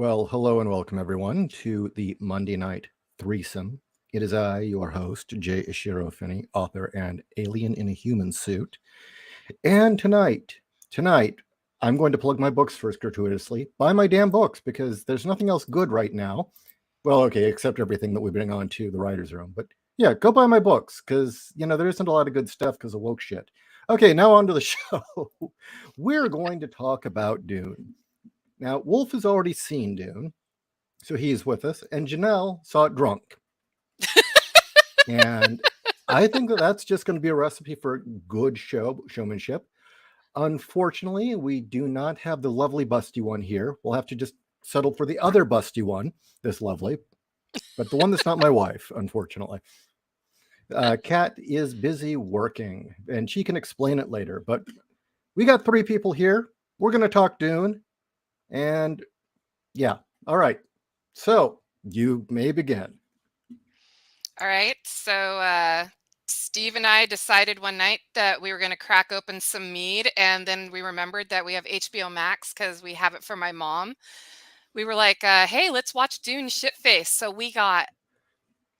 Well, hello and welcome everyone to the Monday Night Threesome. It is I, your host, J.Ishiro Finney, author and alien in a human suit. And tonight, I'm going to plug my books first gratuitously. Buy my damn books because there's nothing else good right now. Well, okay, except everything that we bring on to the writer's room. But yeah, go buy my books because, there isn't a lot of good stuff because of woke shit. Okay, now on to the show. We're going to talk about Dune. Now, Wolf has already seen Dune, so he's with us, and Ginelle saw it drunk. And I think that that's just going to be a recipe for good showmanship. Unfortunately, we do not have the lovely busty one here. We'll have to just settle for the other busty one, this lovely, but the one that's not my wife, unfortunately. Kat is busy working, and she can explain it later. But we got three people here. We're going to talk Dune, and yeah, all right. So you may begin. All right. So Steve and I decided one night that we were going to crack open some mead, and then we remembered that we have HBO Max because we have it for my mom. We were like, "Hey, let's watch Dune shitface." So we got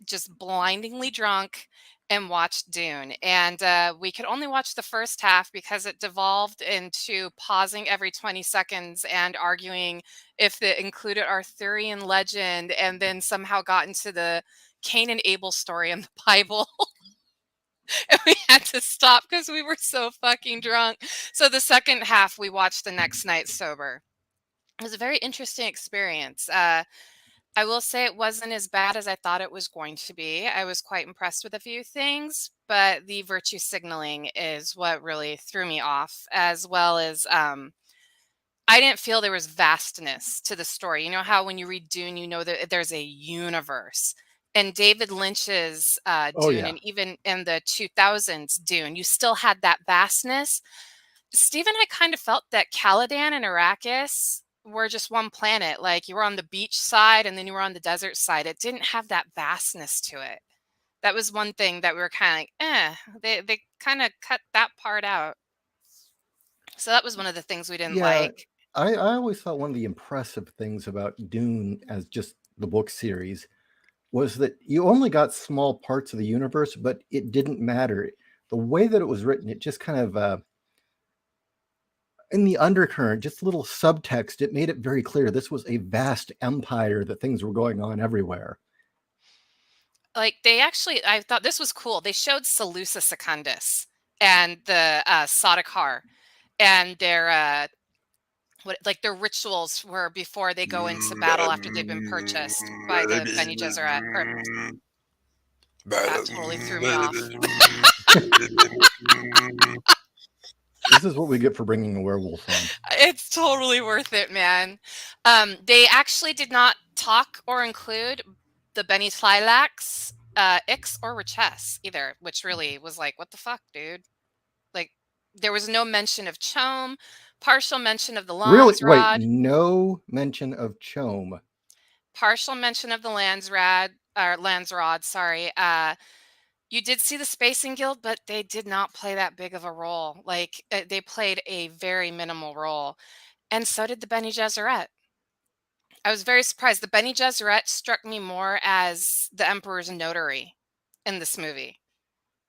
just blindingly drunk and watched Dune, and we could only watch the first half because it devolved into pausing every 20 seconds and arguing if it included Arthurian legend, and then somehow got into the Cain and Abel story in the Bible. And we had to stop because we were so fucking drunk. So the second half we watched the next night sober. It was a very interesting experience. I will say it wasn't as bad as I thought it was going to be. I was quite impressed with a few things, but the virtue signaling is what really threw me off, as well as I didn't feel there was vastness to the story. You know how when you read Dune, you know that there's a universe. And David Lynch's Oh, Dune, yeah. and even in the 2000s Dune, you still had that vastness. Steve and I kind of felt that Caladan and Arrakis were just one planet. Like you were on the beach side and then you were on the desert side. It didn't have that vastness to it. That was one thing that we were kind of like, they kind of cut that part out. So that was one of the things we didn't Yeah, like. I always thought one of the impressive things about Dune as just the book series was that you only got small parts of the universe, but it didn't matter. The way that it was written, it just kind of, in the undercurrent, just little subtext, it made it very clear this was a vast empire, that things were going on everywhere. Like they actually, I thought this was cool. They showed Seleucus Secundus and the Sardaukar and their what like their rituals were before they go into battle after they've been purchased by the Bene Gesserit. Or that totally threw me off. This is what we get for bringing a werewolf on. It's totally worth it, man. They actually did not talk or include the Benny Slilax, Ix, or Richess either, which really was like, what the fuck, dude? Like, there was no mention of Chome, partial mention of the Really? Wait, Landsrod, no mention of Chome. partial mention of the Landsrod, sorry. You did see the Spacing Guild, but they did not play that big of a role. Like, they played a very minimal role. And so did the Bene Gesserit. I was very surprised. The Bene Gesserit struck me more as the Emperor's notary in this movie.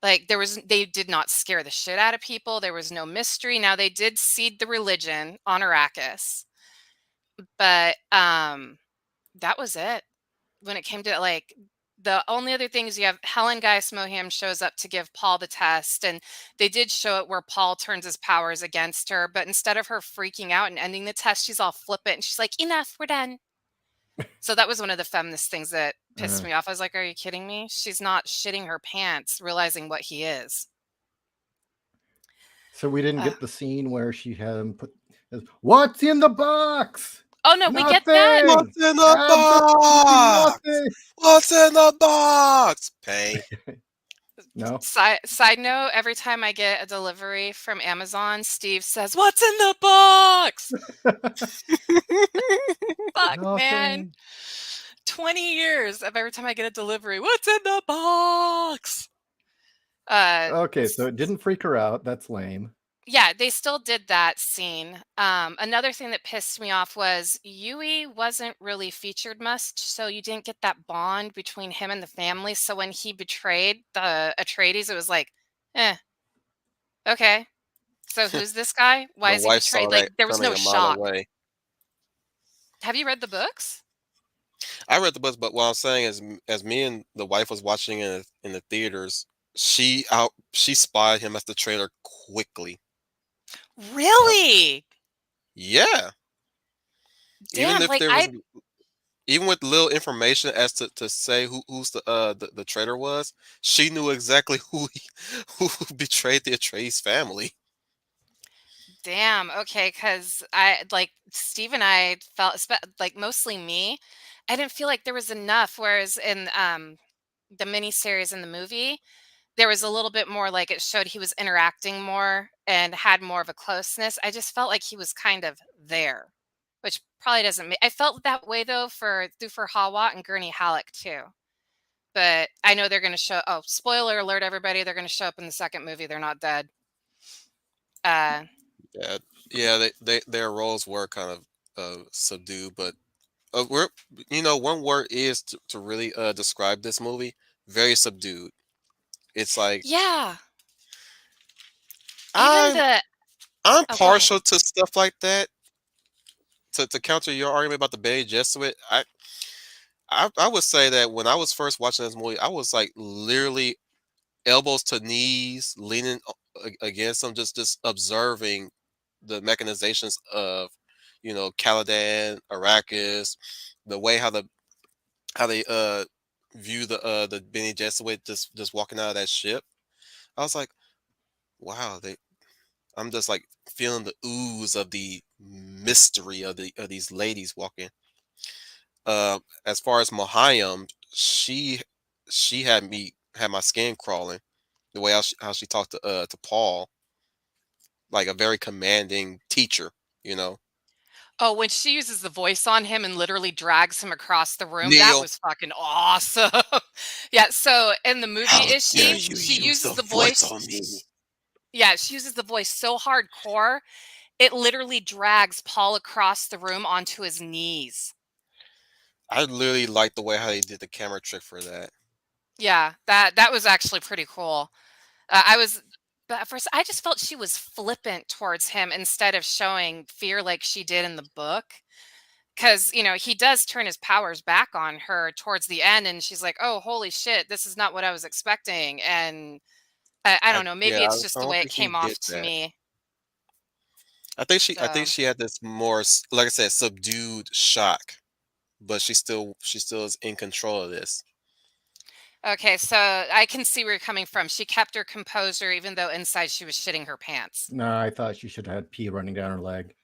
Like they did not scare the shit out of people. There was no mystery. Now they did seed the religion on Arrakis, but that was it. When it came to like the only other things you have, Helen Geis Moham shows up to give Paul the test, and they did show it where Paul turns his powers against her, but instead of her freaking out and ending the test, she's all flippant and she's like, "Enough, we're done." So that was one of the feminist things that pissed Uh, me off. I was like, "Are you kidding me? She's not shitting her pants, realizing what he is." so we didn't Uh, get the scene where she had him put, what's in the box? oh no, we get that. Nothing. What's in the Absolutely box? nothing. What's in the box? Pain. No. Side note: every time I get a delivery from Amazon, Steve says, "What's in the box?" Fuck, man. Nothing. 20 years of every time I get a delivery, "What's in the box?" Uh, Okay, so it didn't freak her out. That's lame. Yeah, they still did that scene. Another thing that pissed me off was Yui wasn't really featured much, so you didn't get that bond between him and the family. So when he betrayed the Atreides, it was like, eh, okay. So who's this guy? Why The is he wife saw betrayed? Like that there was coming no a mile shock. away. Have you read the books? I read the books, but what I'm saying is, as me and the wife was watching in the theaters, she spied him as the trailer quickly. Uh, Really? yeah, even Damn, if like there was I even with little information as to say who's the traitor was, she knew exactly who betrayed the Atreides family. damn, okay, because I like Steve and I felt like mostly me. I didn't feel like there was enough. Whereas in the miniseries and the movie, there was a little bit more like it showed he was interacting more and had more of a closeness. I just felt like he was kind of there, which probably doesn't make I felt that way though for Thufir Hawat and Gurney Halleck too. But I know they're gonna show spoiler alert everybody, they're gonna show up in the second movie. They're not dead. Uh Yeah, yeah, their roles were kind of subdued, but we're one word is to really describe this movie: very subdued. It's like yeah. Even I'm the I'm oh go ahead. partial to stuff like that. To counter your argument about the Bene Gesserit, I would say that when I was first watching this movie, I was like literally elbows to knees, leaning against them, just observing the mechanizations of, Caladan, Arrakis, the way how they view the Bene Gesserit just walking out of that ship. I was like, wow, I'm just like feeling the ooze of the mystery of these ladies walking. As far as Mohayim, she had my skin crawling. The way how she talked to Paul, like a very commanding teacher, you know. Oh, when she uses the voice on him and literally drags him across the room, that Neil, was fucking awesome. Yeah, so in the movie, how is dare she you she use uses the the voice voice on me? yeah, she uses the voice so hardcore, it literally drags Paul across the room onto his knees. I literally like the way how they did the camera trick for that. Yeah, that was actually pretty cool. I was but at first I just felt she was flippant towards him instead of showing fear like she did in the book. Because he does turn his powers back on her towards the end, and she's like, "Oh, holy shit, this is not what I was expecting." And I don't know, Yeah, maybe it's just I the don't way it think he came did off to that. me. I think So, she had this more, like I said, subdued shock, but she still is in control of this. okay, so I can see where you're coming from. She kept her composure even though inside she was shitting her pants. No, I thought she should have had pee running down her leg.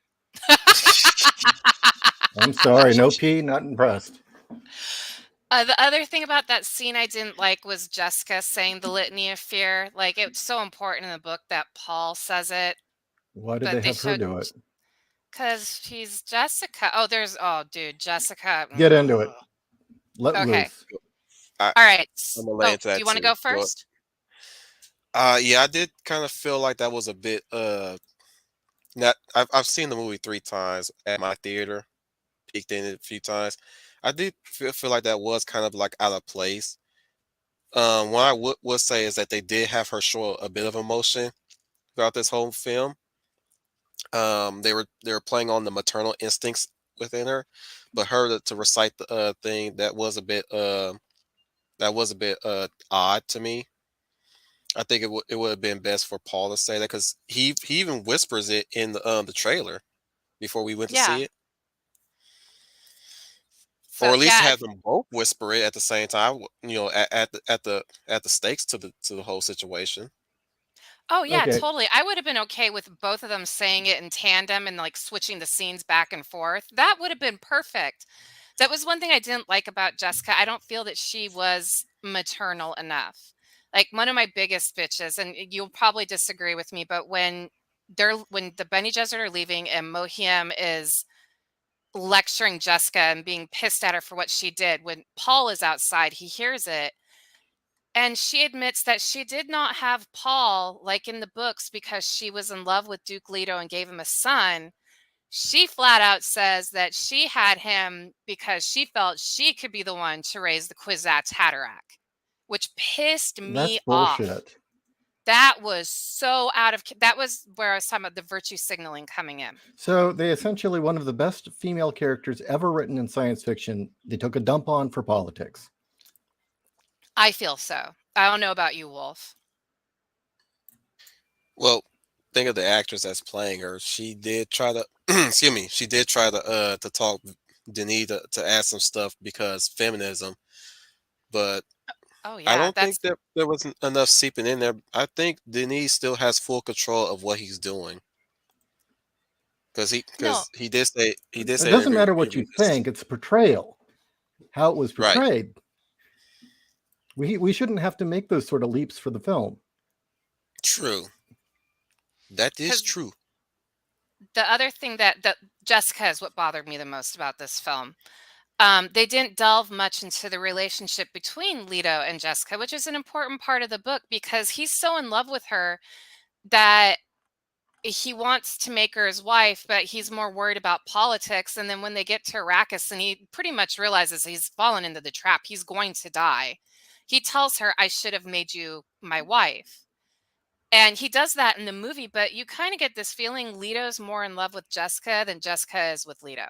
I'm sorry, no pee, not impressed. The other thing about that scene I didn't like was Jessica saying the litany of fear. Like, it's so important in the book that Paul says it, Why did but they they have her showed do it? because she's Jessica. Oh, dude, Jessica. Get into it. Let Okay. loose. I, All right. I'm gonna lay Oh, into do that you want to too. go first? Yeah, I did kind of feel like that was a bit not I've seen the movie 3 times at my theater, peeked in it a few times. I did feel like that was kind of like out of place. What I would say is that they did have her show a bit of emotion throughout this whole film. They were playing on the maternal instincts within her, but her to recite the thing that was a bit odd to me. I think it would have been best for Paul to say that because he even whispers it in the trailer before we went to Yeah. see it, So or at least yeah. have them both whisper it at the same time. At the stakes to the whole situation. Oh yeah, Okay, totally. I would have been okay with both of them saying it in tandem and like switching the scenes back and forth. That would have been perfect. That was one thing I didn't like about Jessica. I don't feel that she was maternal enough. Like one of my biggest bitches, and you'll probably disagree with me, but when the Benny Gesserit are leaving and Mohiam is lecturing Jessica and being pissed at her for what she did, when Paul is outside, he hears it. And she admits that she did not have Paul like in the books because she was in love with Duke Leto and gave him a son. She flat out says that she had him because she felt she could be the one to raise the Kwisatz Haderach, which pissed That's me off. bullshit. That was so out of that was where I was talking about the virtue signaling coming in. So they essentially one of the best female characters ever written in science fiction. They took a dump on for politics. I feel so. I don't know about you, Wolf. Well, think of the actress that's playing her. She did try to excuse me, she did try to talk Denis to add some stuff because feminism, but Oh I yeah, don't think that's that there was enough seeping in there. I think Denis still has full control of what he's doing because he no, because he did say It in doesn't matter what you interviews. think; it's portrayal, how it was Right. portrayed. We shouldn't have to make those sort of leaps for the film. True. That is because true. the other thing that Jessica is what bothered me the most about this film. They didn't delve much into the relationship between Leto and Jessica, which is an important part of the book because he's so in love with her that he wants to make her his wife, but he's more worried about politics. And then when they get to Arrakis and he pretty much realizes he's fallen into the trap, he's going to die. He tells her, I should have made you my wife. And he does that in the movie, but you kind of get this feeling Leto's more in love with Jessica than Jessica is with Leto.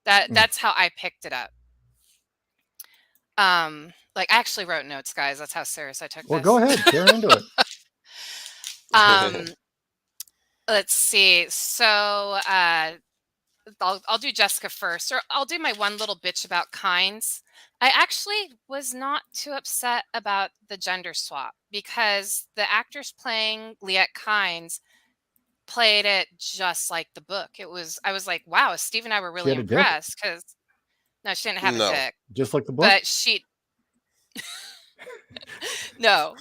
That's how I picked it up. Like I actually wrote notes, guys. That's how serious I took Well, go this. ahead, tear into it. um, let's see. So I'll do Jessica first, or I'll do my one little bitch about Kynes. I actually was not too upset about the gender swap because the actress playing Liette Kynes played it just like the book. I was like, wow, Steve and I were She really had a dick, impressed because no, she didn't have a No. dick, just like the book. but no,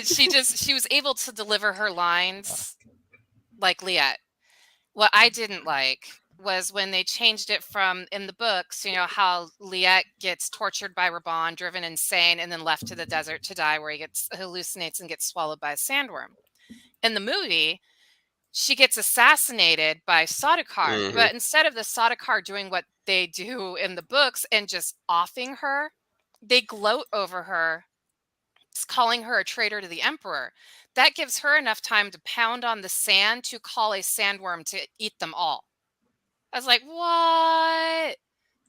she was able to deliver her lines like Liette. What I didn't like was when they changed it from in the books, how Liette gets tortured by Raban, driven insane, and then left to the desert to die where he hallucinates and gets swallowed by a sandworm. In the movie, she gets assassinated by Sardaukar, Hmm. but instead of the Sardaukar doing what they do in the books and just offing her, they gloat over her, calling her a traitor to the emperor. That gives her enough time to pound on the sand to call a sandworm to eat them all. I was like, what?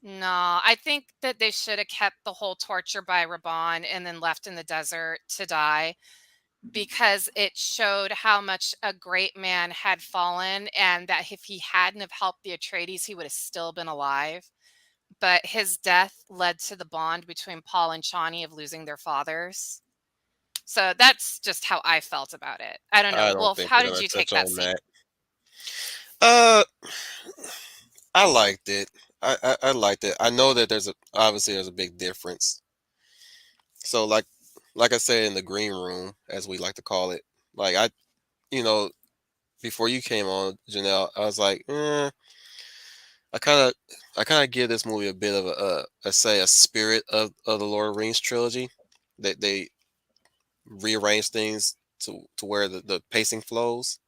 No, I think that they should have kept the whole torture by Raban and then left in the desert to die because it showed how much a great man had fallen and that if he hadn't have helped the Atreides, he would have still been alive. But his death led to the bond between Paul and Chani of losing their fathers. So that's just how I felt about it. I don't know. I don't Wolf, think how they're did gonna you take touch that on scene? that. Uh, I liked it. I liked it. I know that there's a big difference. So like I said in the green room, as we like to call it, like you know before you came on, Janelle, I was like, I kind of I kind of give this movie a bit of a spirit of the Lord of the Rings trilogy. They rearrange things to where the pacing flows.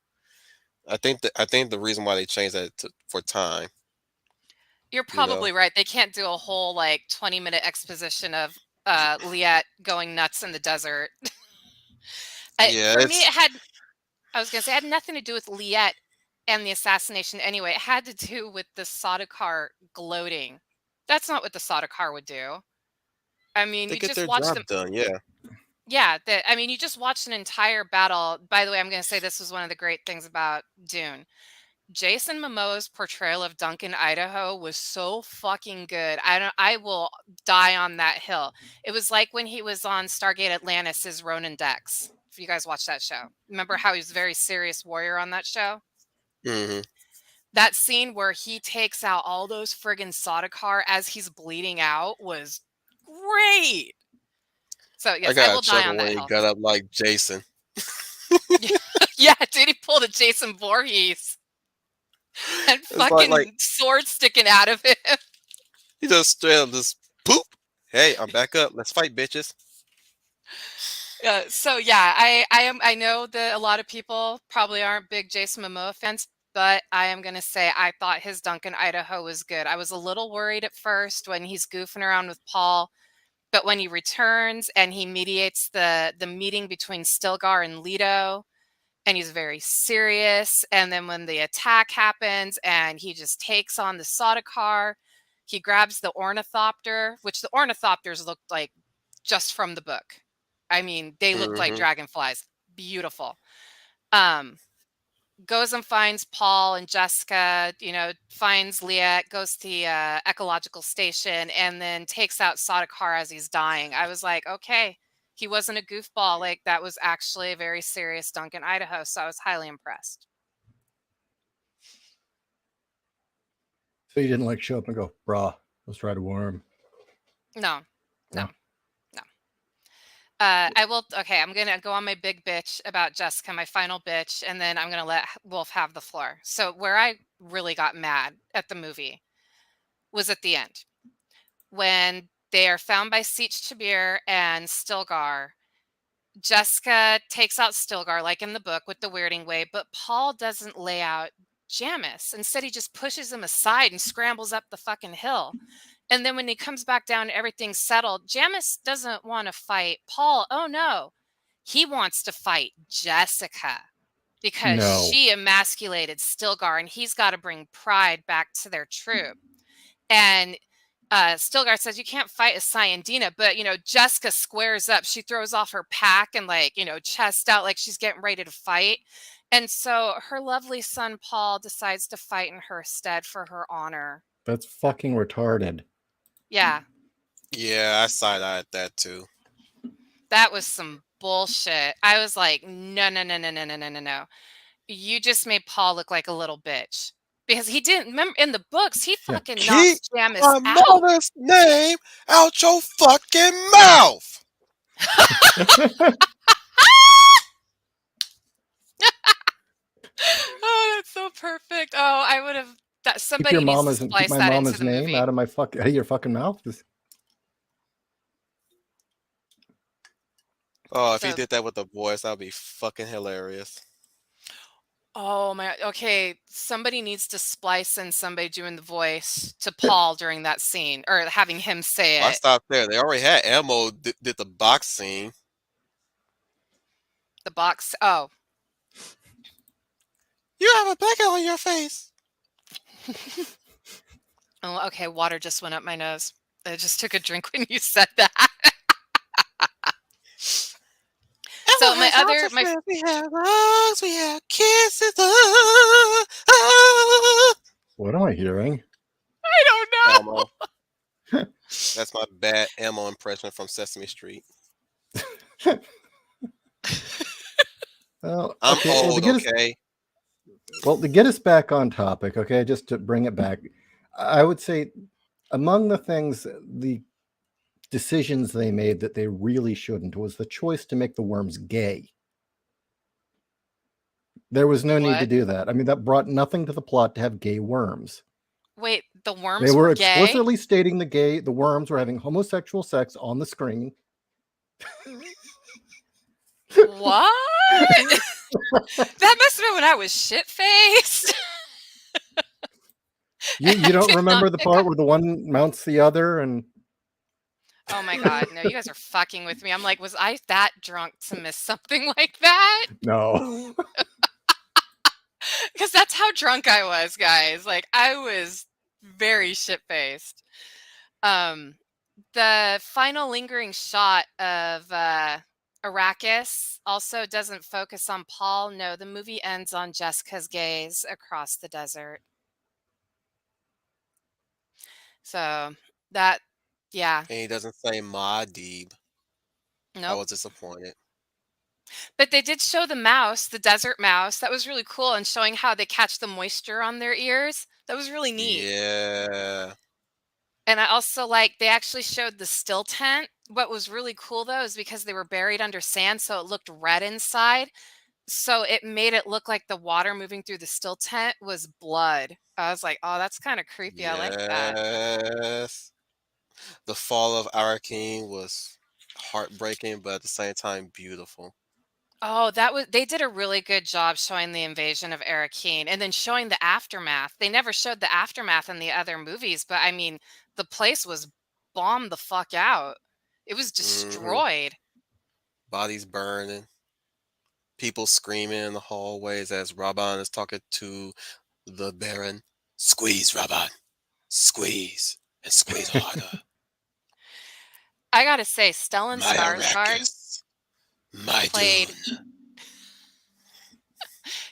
I think the reason why they changed that for time, You're you know. probably right. They can't do a whole 20-minute exposition of Liette going nuts in the desert. Yeah, For me, it's I was going to say, it had nothing to do with Liette and the assassination anyway. It had to do with the Sardaukar gloating. That's not what the Sardaukar would do. I mean, they you get just their watch them. job done. Yeah. Yeah, I mean, you just watched an entire battle. By the way, I'm going to say this was one of the great things about Dune. Jason Momoa's portrayal of Duncan, Idaho was so fucking good. I will die on that hill. It was like when he was on Stargate Atlantis as Ronan Dex. If you guys watch that show. Remember how he was a very serious warrior on that show? Hmm. That scene where he takes out all those friggin' Sardaukar as he's bleeding out was great. So I yes, I got a will die on chuckle when that he hill. got up like Jason. Yeah, dude, he pulled a Jason Voorhees and It's like fucking sword sticking out of him. he just straight up just poop. Hey, I'm back up. Let's fight, bitches. So yeah, I know that a lot of people probably aren't big Jason Momoa fans, but I am gonna say I thought his Duncan Idaho was good. I was a little worried at first when he's goofing around with Paul, but when he returns and he mediates the meeting between Stilgar and Leto, and he's very serious, and then when the attack happens and he just takes on the Sardaukar, he grabs the ornithopter, which the ornithopters looked like just from the book. I mean, they looked like Hmm. dragonflies. Beautiful. Um, Goes and finds Paul and Jessica, finds Liette, goes to the ecological station, and then takes out Sardaukar as he's dying. I was like, okay, he wasn't a goofball. Like, that was actually a very serious Duncan Idaho. So I was highly impressed. So you didn't like show up and go, brah, let's try to worm. No, no, No. no. I will. Okay, I'm gonna go on my big bitch about Jessica, my final bitch, and then I'm gonna let Wolf have the floor. So where I really got mad at the movie was at the end when they are found by Sietch Tabir and Stilgar. Jessica takes out Stilgar, like in the book, with the weirding way, but Paul doesn't lay out Jamis. Instead, he just pushes him aside and scrambles up the fucking hill. And then when he comes back down, everything's settled. Jamis doesn't want to fight Paul. Oh no, he wants to fight Jessica because No. she emasculated Stilgar, and he's got to bring pride back to their troop. And Stilgar says, you can't fight a Cyandina, but, Jessica squares up. She throws off her pack and, chest out like she's getting ready to fight. And so her lovely son, Paul, decides to fight in her stead for her honor. That's fucking retarded. Yeah, Yeah, I side-eyed that too. that was some bullshit. I was like, no, no, no, no, no, no, no, no, no. You just made Paul look like a little bitch. Because he didn't remember in the books, he Yeah. fucking Keep knocks Jamis my out. mother's name out your fucking mouth. Oh, that's so perfect. Oh, I would have that somebody needs to Keep splice my that into mama's the name movie. out of your fucking mouth. Oh, if he So, did that with a voice, that'd be fucking hilarious. oh my, okay, somebody needs to splice in somebody doing the voice to Paul during that scene or having him say Well, I it. stopped there. They already had Elmo did the box scene. The box. Oh. You have a blanket on your face. Oh, okay, water just went up my nose. I just took a drink when you said that. Elmo So my has lots other of my friends. We have hugs. We have kisses. Ah, ah. What am I hearing? I don't know. Elmo. That's my bad Elmo impression from Sesame Street. Well, I'm okay. old, okay? To get us back on topic, okay, just to bring it back, I would say among the things, the decisions they made that they really shouldn't was the choice to make the worms gay. There was no need to What? do that. I mean, that brought nothing to the plot to have gay worms. Wait, the They worms were were gay? explicitly stating the worms were having homosexual sex on the screen. What? That must have been when I was shit-faced. You I don't did not remember the pick part up. where the one mounts the other and Oh my god, no, you guys are fucking with me. I'm like, was I that drunk to miss something like that? no. Because that's how drunk I was, guys. Like, I was very shit-faced. Um, the final lingering shot of Arrakis also doesn't focus on Paul. No, the movie ends on Jessica's gaze across the desert. So that, yeah, And he doesn't say Muad'Dib. I nope. was disappointed. But they did show the mouse, the desert mouse. That was really cool, and showing how they catch the moisture on their ears. That was really neat. Yeah. And I also they actually showed the still tent. What was really cool though is because they were buried under sand, so it looked red inside. So it made it look like the water moving through the still tent was blood. I was like, oh, that's kind of creepy. I like that. Yes. The fall of our king was heartbreaking, but at the same time beautiful. Oh, they did a really good job showing the invasion of Arakeen and then showing the aftermath. They never showed the aftermath in the other movies, but I mean, the place was bombed the fuck out. It was Hmm. destroyed. Bodies burning, people screaming in the hallways as Raban is talking to the Baron. Squeeze, Raban. Squeeze. And squeeze harder. I gotta say, Stellan My Skarsgård Arrakis. My played Dune.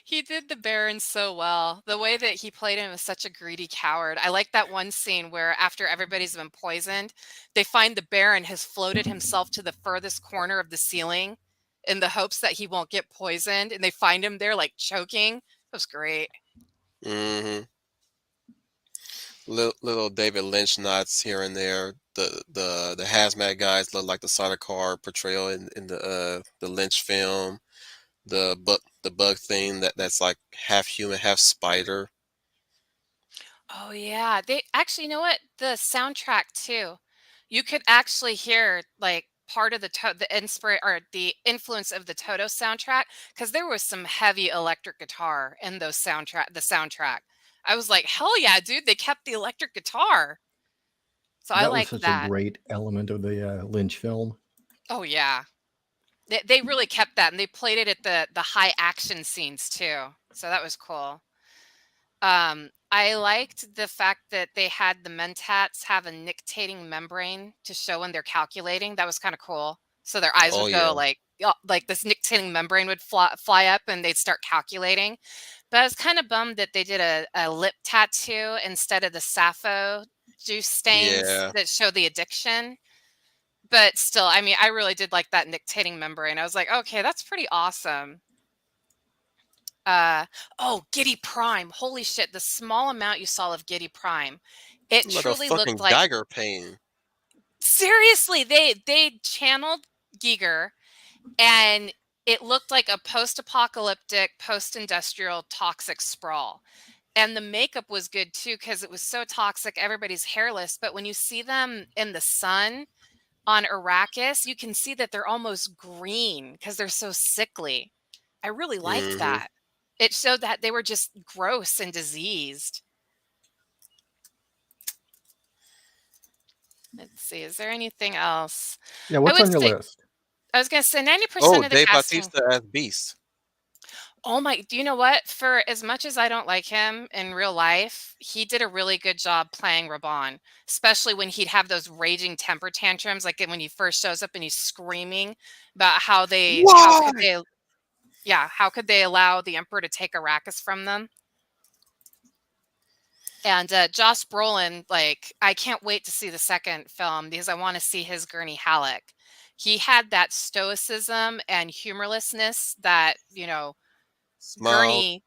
he did the Baron so well. The way that he played him was such a greedy coward. I like that one scene where after everybody's been poisoned, they find the Baron has floated himself to the furthest corner of the ceiling in the hopes that he won't get poisoned, and they find him there like choking. It was great. Hmm. Little David Lynch nods here and there. The hazmat guys look like the Sonic car portrayal in the Lynch film. The bug thing that's like half human, half spider. Oh yeah, they actually, you know what? The soundtrack too. You could actually hear like part of the inspire or the influence of the Toto soundtrack because there was some heavy electric guitar in the soundtrack. I was like, hell yeah, dude! They kept the electric guitar, so I That was liked such a that. great element of the Lynch film. Oh yeah, they really kept that, and they played it at the high action scenes too. So that was cool. I liked the fact that they had the mentats have a nictating membrane to show when they're calculating. That was kind of cool. So their eyes Oh would go yeah. like this nictating membrane would fly up and they'd start calculating. But I was kind of bummed that they did a lip tattoo instead of the Sappho juice stains Yeah. that show the addiction. But still, I mean, I really did like that nictating membrane. I was like, okay, that's pretty awesome. Uh, oh, Giddy Prime. Holy shit, the small amount you saw of Giddy Prime. It Like a truly looked fucking like Geiger pain. seriously, they channeled Giger and it looked like a post-apocalyptic, post-industrial toxic sprawl. And the makeup was good too because it was so toxic, everybody's hairless. But when you see them in the sun on Arrakis, you can see that they're almost green because they're so sickly. I really liked Hmm. that. It showed that they were just gross and diseased. Let's see, is there anything else? Yeah, I what's would on your say list? I was gonna say Oh, 90% of the Dave casting. Bautista as Beast. Oh my, do you know what? For as much as I don't like him in real life, he did a really good job playing Raban, especially when he'd have those raging temper tantrums, like when he first shows up and he's screaming about how Why? could they, yeah, how could they allow the Emperor to take Arrakis from them? And Josh Brolin, like, I can't wait to see the second film because I want to see his Gurney Halleck. He had that stoicism and humorlessness that, Smile. Gurney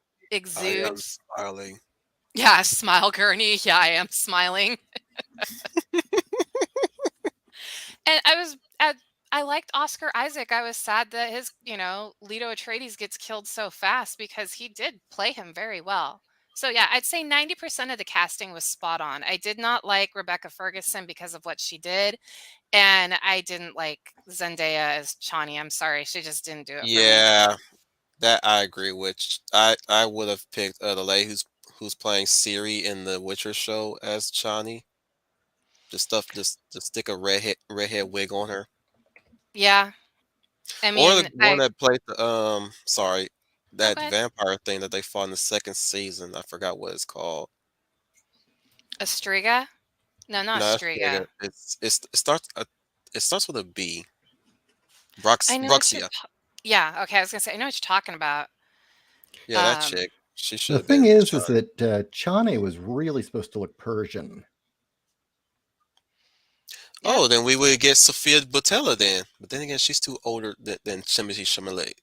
I am exudes. smiling. Yeah, smile, Gurney. Yeah, I am smiling. And I liked Oscar Isaac. I was sad that his, Leto Atreides gets killed so fast because he did play him very well. So yeah, I'd say 90% of the casting was spot on. I did not like Rebecca Ferguson because of what she did, and I didn't like Zendaya as Chani. I'm sorry, she just didn't do it for me. Yeah, that I agree with. I would have picked the lady who's playing Siri in the Witcher show as Chani. Just stick a redhead wig on her. Yeah, I Or the mean, one that played the sorry, oh, that go ahead. vampire thing that they fought in the second season. I forgot what it's called. Astriga? No, not No, that's Frigga. Astriga. It starts with a B. I know what you're. Bruxia. Yeah, okay. I was gonna say I know what you're talking about. Yeah, that Um, chick. She should The have thing been is Chani. that Chane was really supposed to look Persian. yeah, Oh, then we would get Sophia Botella then. But then again, she's too older than Timothy Chalamet.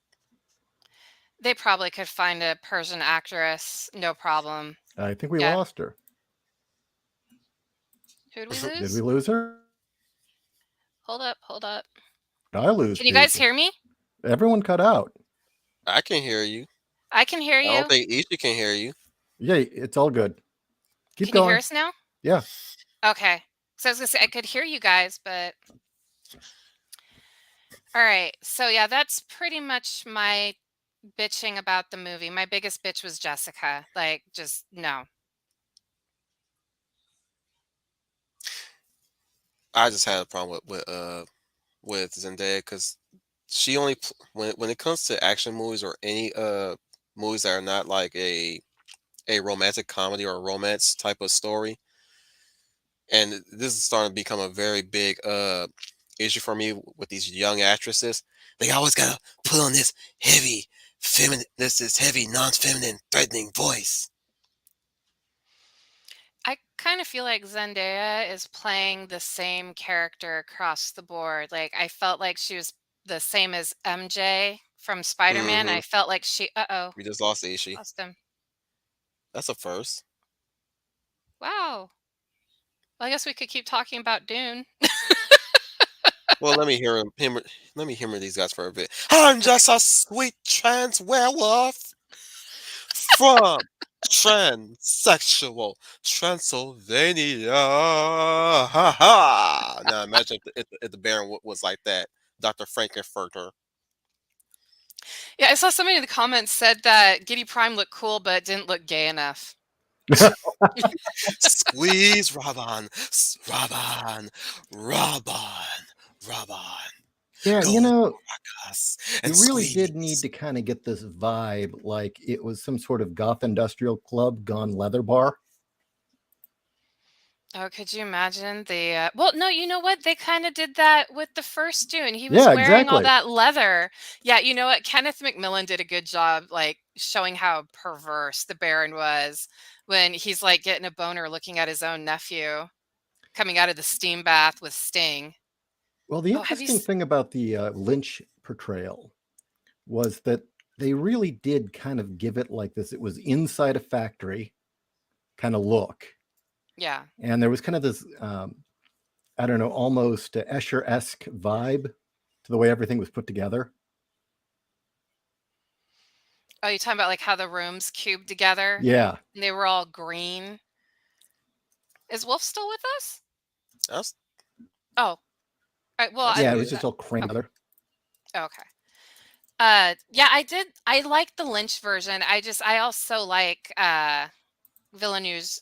they probably could find a Persian actress, no problem. I think we Yeah. lost her. Who'd we Did we lose? lose her? Hold up, hold up. Did I lose Can you guys people? hear me? Everyone cut out. I can hear you. I can hear I don't you. think Isha can hear you. Yeah, it's all good. Keep Can you hear going. us now? Yeah. Okay. So I was gonna say I could hear you guys, but All right. So yeah, that's pretty much my bitching about the movie. My biggest bitch was Jessica. Like, just no. I just had a problem with Zendaya because she only when it comes to action movies or any movies that are not like a romantic comedy or a romance type of story, and this is starting to become a very big issue for me with these young actresses. They always gotta put on this heavy feminine, this heavy non-feminine threatening voice. I kind of feel like Zendaya is playing the same character across the board. Like, I felt like she was the same as MJ from Spider-Man. Hmm. I felt like uh-oh, We just lost Ishi. lost him. That's a first. Wow. Well, I guess we could keep talking about Dune. Well, let me hear him. Let me humor these guys for a bit. I'm just a sweet trans werewolf from transsexual Transylvania. Ha ha! Now imagine if the Baron was like that, Dr. Frankenfurter. Yeah, I saw somebody in the comments said that Giddy Prime looked cool, but didn't look gay enough. Squeeze Raban, Raban, Raban, Raban. Yeah, Go us you and really did need squeeze. to kind of get this vibe like it was some sort of goth industrial club gone leather bar. Oh, could you imagine well, no, you know what? They kind of did that with the first Dune. He was Yeah, wearing all exactly. that leather. Yeah, you know what? Kenneth McMillan did a good job, like, showing how perverse the Baron was when he's, like, getting a boner looking at his own nephew coming out of the steam bath with Sting. Well, the Oh, have you interesting thing about the Lynch portrayal was that they really did kind of give it like this. It was inside a factory kind of look. Yeah. And there was kind of this, I don't know, almost Escher-esque vibe to the way everything was put together. Oh, you talking about, like, how the rooms cubed together Yeah. and they were all green? Is Wolf still with us? That's Oh, well, that's Yeah, it was good. just all crammed okay. together. Okay. Yeah, I like the Lynch version. I also like Villeneuve's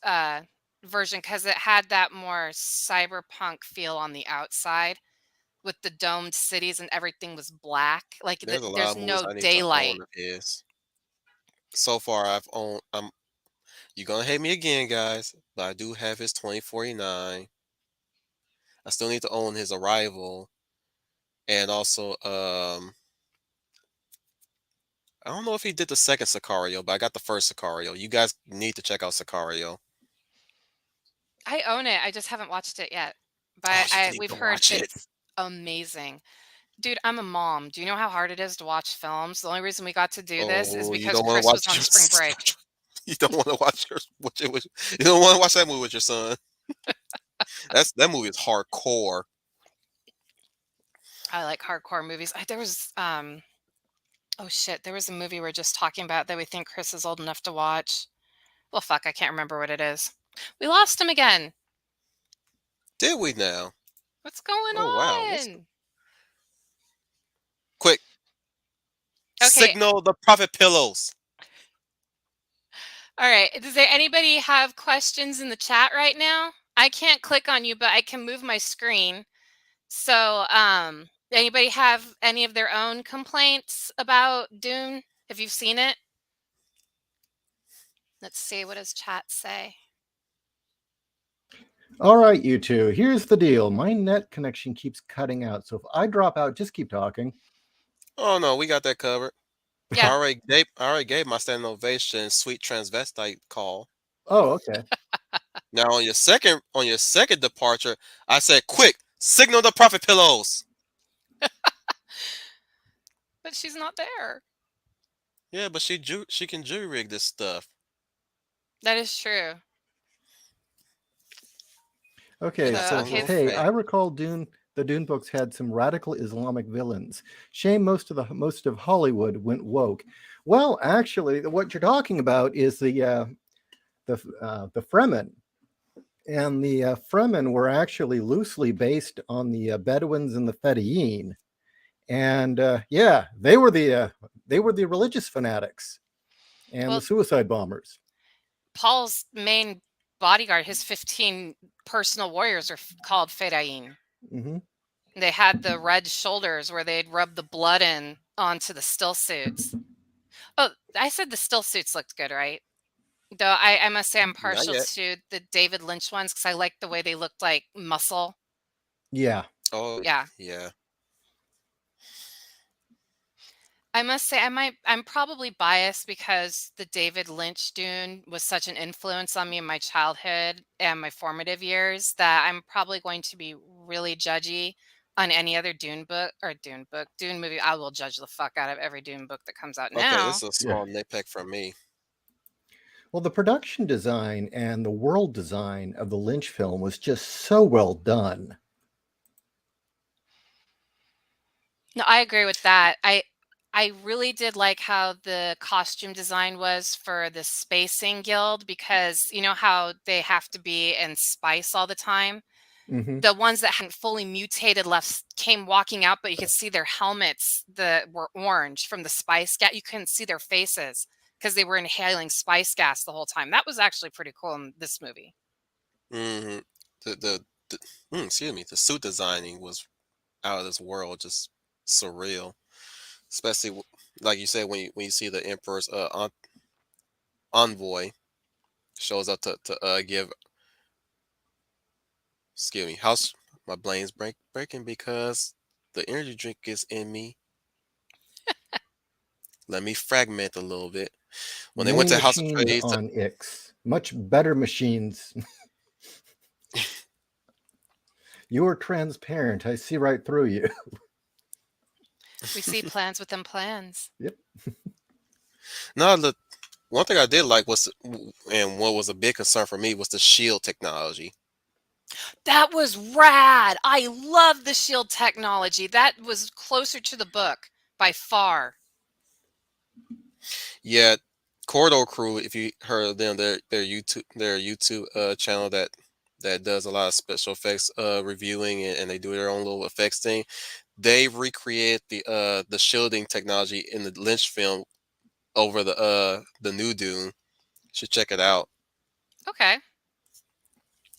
version because it had that more cyberpunk feel on the outside with the domed cities and everything was black. Like There's a lot there's of movies no I need to daylight. own of his. So far, I've owned. You're gonna hate me again, guys, but I do have his 2049. I still need to own his Arrival, and also I don't know if he did the second Sicario, but I got the first Sicario. You guys need to check out Sicario. I own it. I just haven't watched it yet. Oh, But you need we've to heard watch it. it's amazing. Dude, I'm a mom. Do you know how hard it is to watch films? The only reason we got to do this is Oh, you because don't want to Chris was watch on your. spring break. You don't want to watch your. You don't want to watch that movie with your son. That movie is hardcore. I like hardcore movies. There was oh shit, there was a movie we are just talking about that we think Chris is old enough to watch. Well, fuck, I can't remember what it is. We lost him again. Did we now? What's going Oh wow! What's on? quick? Okay. Signal the profit pillows. All right. Does there anybody have questions in the chat right now? I can't click on you, but I can move my screen. So, anybody have any of their own complaints about Dune? Have you seen it? Let's see. What does chat say? All right, you two. Here's the deal. My net connection keeps cutting out. So if I drop out, just keep talking. Oh no, we got that covered. Yeah. I already gave my standing ovation sweet transvestite call. Oh, okay. Now on your second departure, I said quick, signal the profit pillows. But she's not there. Yeah, but she can jury rig this stuff. That is true. Okay, And that's So, a so okay. little hey, I fact. recall the Dune books had some radical Islamic villains. Shame most of Hollywood went woke. Well, actually, what you're talking about is the Fremen, and the Fremen were actually loosely based on the Bedouins and the Fedayeen. And yeah, they were the religious fanatics and the Well, suicide bombers. Paul's main bodyguard, his 15 personal warriors are called Fedayeen. Hmm. They had the red shoulders where they'd rub the blood in onto the still suits. Oh, I said the still suits looked good, right? Though I must say I'm Not partial yet. to the David Lynch ones because I like the way they looked like muscle. Yeah. Oh, Yeah. yeah. I must say I'm probably biased because the David Lynch Dune was such an influence on me in my childhood and my formative years that I'm probably going to be really judgy on any other Dune movie. I will judge the fuck out of every Dune book that comes out Okay, now. this is a Yeah. small nitpick from me. Well, the production design and the world design of the Lynch film was just so well done. No, I agree with that. I really did like how the costume design was for the Spacing Guild because you know how they have to be in spice all the time? Hmm. The ones that hadn't fully mutated came walking out, but you could see their helmets that were orange from the spice gas. You couldn't see their faces because they were inhaling spice gas the whole time. That was actually pretty cool in this movie. hmm the excuse me, the suit designing was out of this world, just surreal. Especially like you said, when you see the Emperor's envoy shows up to give. Excuse me, house. My brain's breaking because the energy drink is in me. Let me fragment a little bit. When they went Many to House of machines Trades, on Ix, much better machines. You're transparent. I see right through you. We see plans within plans. Yep. no, the one thing I did like was, and what was a big concern for me was the shield technology. That was rad. I love the shield technology. That was closer to the book by far. Yeah, Corridor Crew. If you heard of them, their YouTube channel that does a lot of special effects reviewing, and they do their own little effects thing. They recreated the shielding technology in the Lynch film over the new Dune. Should check it out. Okay.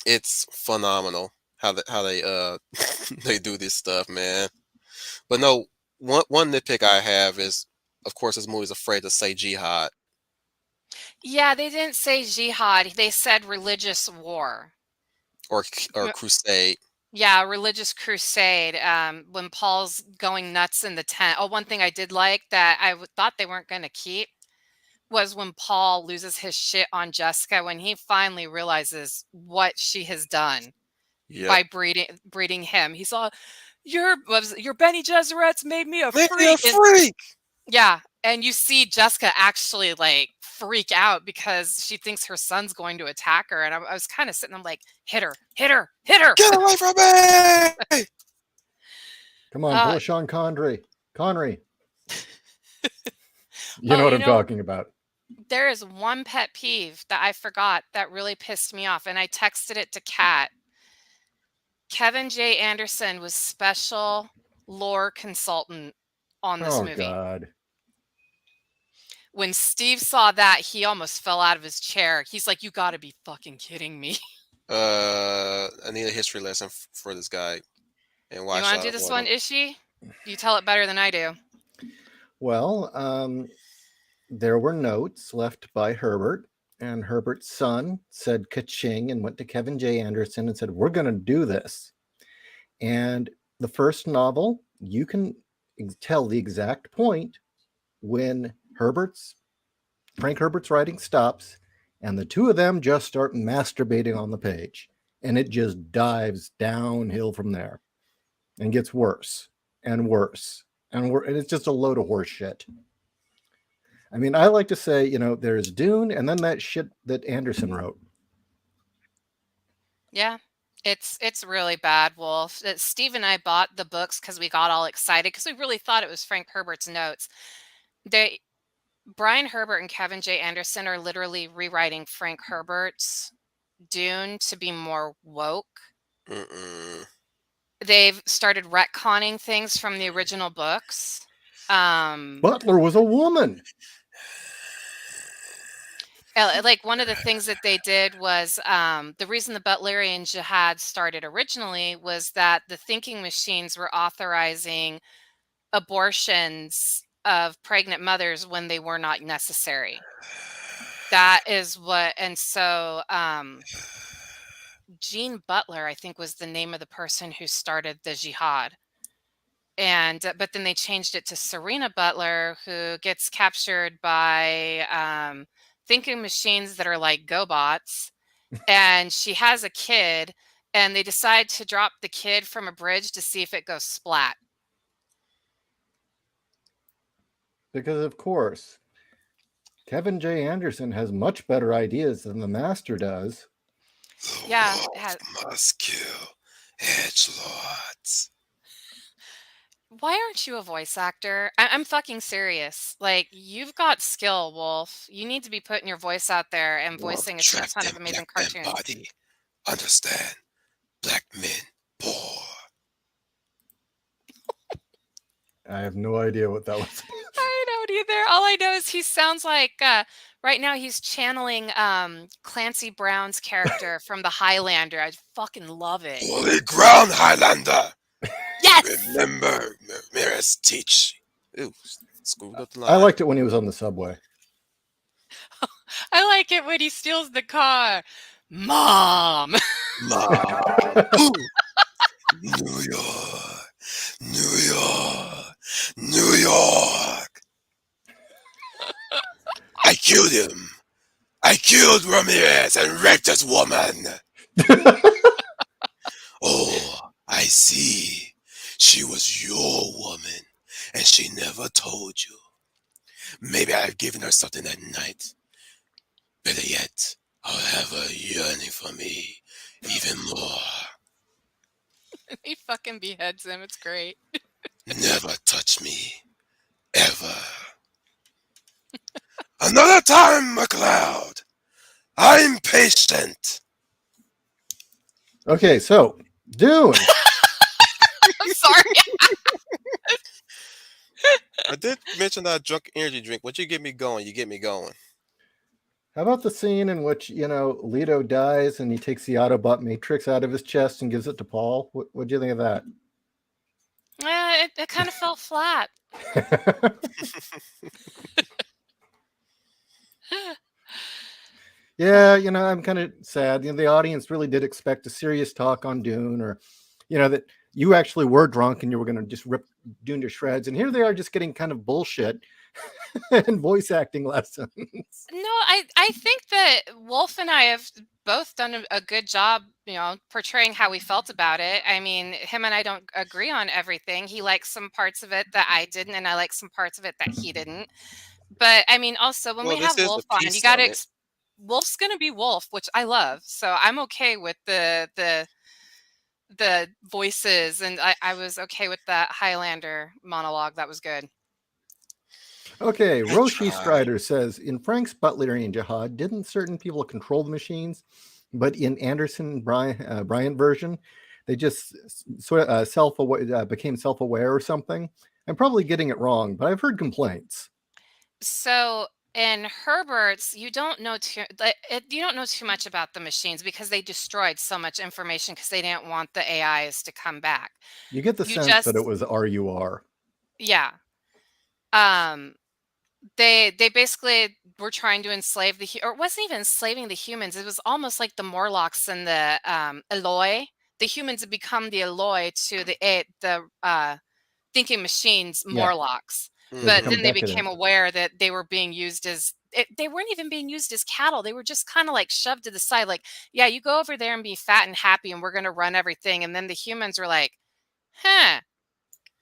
It's phenomenal how they they do this stuff, man. But no, one nitpick I have is, of course, this movie's afraid to say jihad Yeah, they didn't say jihad. They said religious war. or crusade. Yeah, religious crusade. When Paul's going nuts in the tent. Oh, one thing I did like that thought they weren't going to keep was when Paul loses his shit on Jessica when he finally realizes what she has done Yep, by breeding him. He's all, your Benny Gesserit's made me a make me a freak, and freak. yeah, and you see Jessica actually like freak out because she thinks her son's going to attack her, and I was kind of sitting, I'm like, hit her, hit her, hit her. Get away from me! Come on, pull Uh, a Sean Connery. Connery. You know oh, what I'm talking about. there is one pet peeve that I forgot that really pissed me off, and I texted it to Kat. Kevin J. Anderson was special lore consultant on this Oh movie. God. When Steve saw that, he almost fell out of his chair. He's like, "You got to be fucking kidding me." I need a history lesson for this guy and why You I want to shall do this avoid one, him. Ishi? You tell it better than I do. Well, there were notes left by Herbert, and Herbert's son said ka-ching and went to Kevin J. Anderson and said, "We're going to do this." And the first novel, you can tell the exact point when Frank Herbert's writing stops, and the two of them just start masturbating on the page, and it just dives downhill from there and gets worse and worse and it's just a load of horse shit. I mean, I like to say, there's Dune and then that shit that Anderson wrote. Yeah, it's really bad, Wolf. Steve and I bought the books because we got all excited because we really thought it was Frank Herbert's notes. They Brian Herbert and Kevin J. Anderson are literally rewriting Frank Herbert's Dune to be more woke. Mm-mm. they've started retconning things from the original books. Butler was a woman. Like one of the things that they did was the reason the Butlerian Jihad started originally was that the thinking machines were authorizing abortions of pregnant mothers when they were not necessary. That is what, and so Jean Butler, I think, was the name of the person who started the jihad. And but then they changed it to Serena Butler, who gets captured by thinking machines that are like GoBots, and she has a kid, and they decide to drop the kid from a bridge to see if it goes splat. Because, of course, Kevin J. Anderson has much better ideas than the master does. The Yeah, wolf must kill edgelords. why aren't you a voice actor? I'm fucking serious. Like, you've got skill, Wolf. You need to be putting your voice out there and Wolf voicing a shit trapped ton in of black amazing man cartoons. body. Understand? Black men poor. I have no idea what that was. I don't either. All I know is he sounds like right now he's channeling Clancy Brown's character from the Highlander. I fucking love it. Holy ground, Highlander! Yes! Remember, Ramirez teach. Ew, screwed up the line. I liked it when he was on the subway. I like it when he steals the car. Mom! Mom. New York, New York, New York. I killed him. I killed Ramirez and raped this woman. Oh, I see. She was your woman, and she never told you. Maybe I've given her something at night. Better yet, I'll have her yearning for me even more. He fucking beheads him. It's great. Never touch me. Ever. Another time, McLeod. I'm patient. Okay, so Dune. I'm sorry. I did mention that I drunk energy drink. Once you get me going, you get me going. How about the scene in which, Leto dies and he takes the Autobot Matrix out of his chest and gives it to Paul? What'd you think of that? It kind of fell flat. Yeah, I'm kind of sad. The audience really did expect a serious talk on Dune, or, that you actually were drunk and you were going to just rip Dune to shreds. And here they are just getting kind of bullshit and voice acting lessons. No, I think that Wolf and I have both done a good job, portraying how we felt about it. I mean, him and I don't agree on everything. He likes some parts of it that I didn't, and I like some parts of it that he didn't. But I mean, also when Well, we this have is the Wolf on, peace you got to summit. Wolf's gonna be Wolf, which I love. So I'm okay with the voices, and I was okay with that Highlander monologue. That was good. Okay, I Roshi tried. Strider says in Frank's Butlerian Jihad, didn't certain people control the machines, but in Anderson Bryant version, they just sort of became self-aware or something. I'm probably getting it wrong, but I've heard complaints. So in Herbert's, you don't know too much about the machines because they destroyed so much information because they didn't want the AIs to come back. You get the You sense that it just was RUR. Yeah. Um they basically were trying to enslave or it wasn't even enslaving the humans. It was almost like the Morlocks and the Eloi. The humans had become the Eloi to the thinking machines Yeah, Morlocks. they But become then they Mm-hmm. became decadent. aware that they were being used they weren't even being used as cattle. They were just kind of like shoved to the side. Like, yeah, you go over there and be fat and happy and we're going to run everything. And then the humans were like, huh,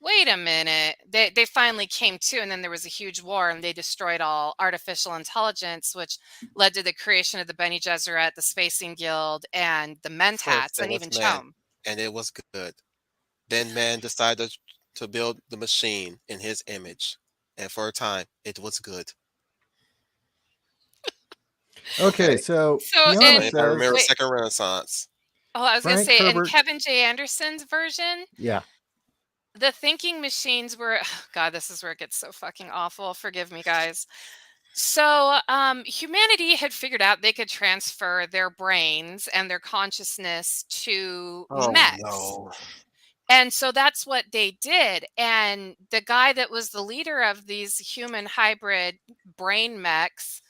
wait a minute. They finally came to, and then there was a huge war and they destroyed all artificial intelligence, which led to the creation of the Bene Gesserit, the Spacing Guild, and the First, Mentats, there and was even man, Chom. and it was good. Then man decided to build the machine in his image, and for a time, it was good. Okay, Okay, so So, Kiana blame and by Ramirez says, wait, Second Renaissance. Oh, I was gonna Frank say, in Herbert. Kevin J. Anderson's version, Yeah. the thinking machines were God, this is where it gets so fucking awful. Forgive me, guys. So, humanity had figured out they could transfer their brains and their consciousness to Oh mechs. no. And so that's what they did. And the guy that was the leader of these human hybrid brain mechs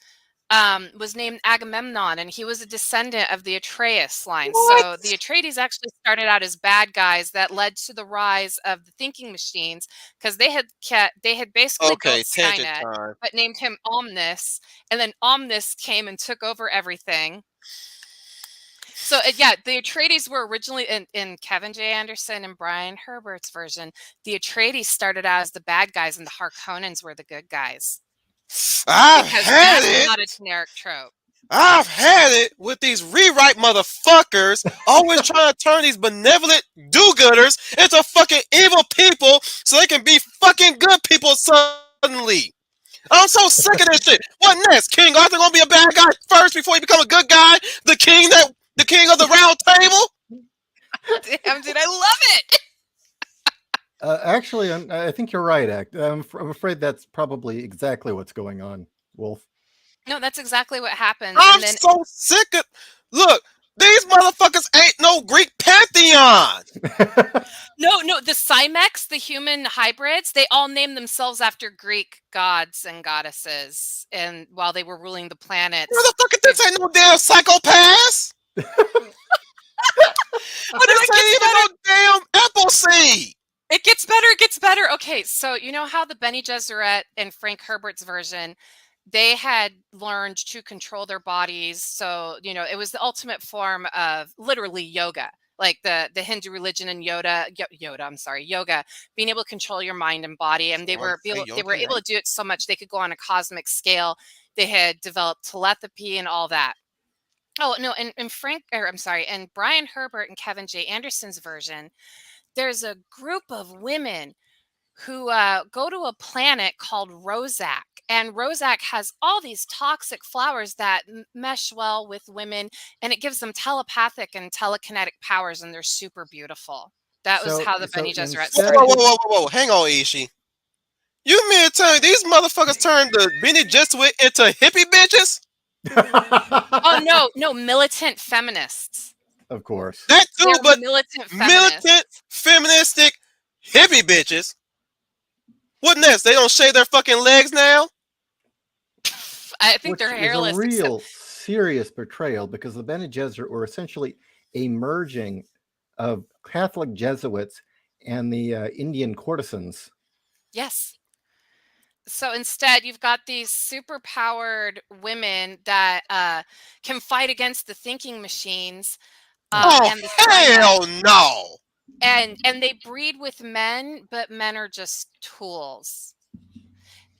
was named Agamemnon, and he was a descendant of the Atreus line. What? So the Atreides actually started out as bad guys that led to the rise of the thinking machines because they had basically built Okay, tangent Skynet, time. but named him Omnis, and then Omnis came and took over everything. So yeah, the Atreides were originally in Kevin J. Anderson and Brian Herbert's version. The Atreides started out as the bad guys, and the Harkonnens were the good guys I've because had that's it. not a generic trope. I've had it with these rewrite motherfuckers always trying to turn these benevolent do-gooders into fucking evil people so they can be fucking good people suddenly. I'm so sick of this shit. What next? King Arthur gonna be a bad guy first before he become a good guy? The king of the round table? Damn, dude, I love it. Actually, I think you're right. I'm afraid that's probably exactly what's going on, Wolf. No, that's exactly what happens. I'm And then so sick of look, these motherfuckers ain't no Greek pantheon. no, the Cymex, the human hybrids, they all named themselves after Greek gods and goddesses. And while they were ruling the planets, Motherfucker, this ain't no damn psychopaths. oh no, This ain't even no damn apple seed. it gets better. It gets better. Okay, so you know how the Bene Gesserit in Frank Herbert's version, they had learned to control their bodies. So you know, it was the ultimate form of literally yoga, like the Hindu religion and yoga, being able to control your mind and body. And they were able to do it so much they could go on a cosmic scale. They had developed telepathy and all that. Oh no, and and Brian Herbert and Kevin J. Anderson's version, there's a group of women who go to a planet called Rozak. And Rozak has all these toxic flowers that mesh well with women, and it gives them telepathic and telekinetic powers, and they're super beautiful. That was so, how the so Bene Gesserit instead of Whoa, whoa, started. just whoa, whoa, whoa. Hang on, Ishi. You mean to tell me these motherfuckers turned the Benny Jesuit into hippie bitches? Oh no, militant feminists. of course. That too, They're but militant militant, feminists. feministic, hippie bitches. What next? They don't shave their fucking legs now? I think Which they're is a hairless, except real serious betrayal because the Bene Gesserit were essentially a merging of Catholic Jesuits and the Indian courtesans. yes. So instead, you've got these super powered women that can fight against the thinking machines Oh, and the Cymex, hell no. and they breed with men, but men are just tools.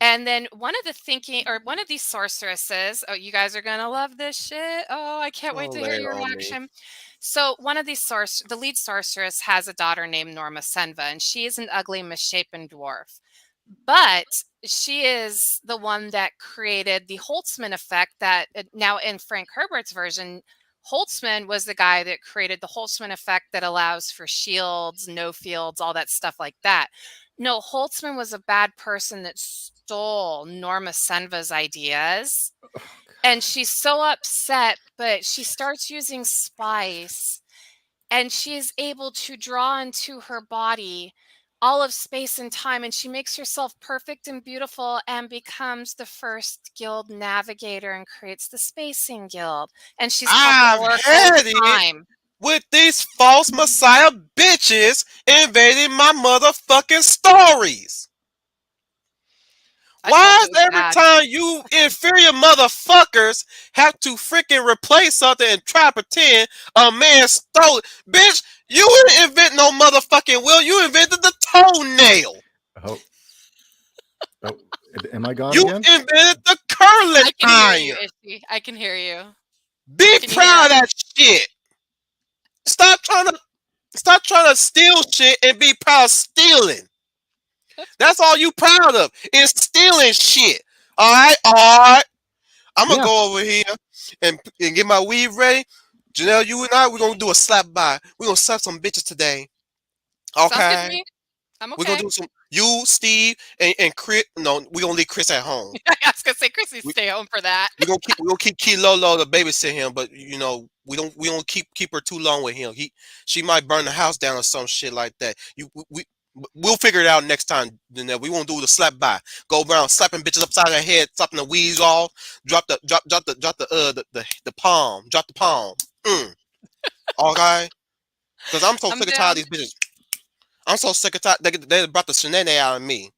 And then one of these sorceresses, oh, you guys are gonna love this shit. Oh, I can't wait Oh, to lay hear it your on me. reaction. So one of these the lead sorceress has a daughter named Norma Senva, and she is an ugly, misshapen dwarf. But she is the one that created the Holtzman effect that now in Frank Herbert's version, Holtzman was the guy that created the Holtzman effect that allows for shields, no fields, all that stuff like that. No, Holtzman was a bad person that stole Norma Senva's ideas. And she's so upset, but she starts using spice and she is able to draw into her body all of space and time, and she makes herself perfect and beautiful and becomes the first guild navigator and creates the spacing guild, and she's called the I've Oracle of had it Time. with these false messiah bitches invading my motherfucking stories. I told Why you is it was every bad. time you inferior motherfuckers have to freaking replace something and try to pretend a man stole it? Bitch, you didn't invent no motherfucking wheel. You invented the toenail. Oh, oh, am I gone You again? invented the curling I can hear you, iron. Ishii. I can hear you. Be Can you hear proud of us? that shit. Stop trying to steal shit and be proud of stealing. That's all you proud of is stealing shit. All right. I'm gonna Yeah. go over here and get my weed ready. Janelle, you and I, we're gonna do a slap by. We're gonna slap some bitches today. Sounds good to Okay. me. I'm We're gonna okay. do some you, Steve, and Chris. No, we're gonna leave Chris at home. I was gonna say, Chrissy, stay home for that. We're gonna keep Key Lolo to babysit him, but we don't keep her too long with him. She might burn the house down or some shit like that. We'll figure it out next time. Janelle. We won't do the slap by. Go around slapping bitches upside their head, slapping the weeds off. Drop the palm. Drop the palm. Mm. Okay. Because I'm so I'm sick and tired down. of these bitches. I'm so sick and tired. They brought the shenanigans out of me.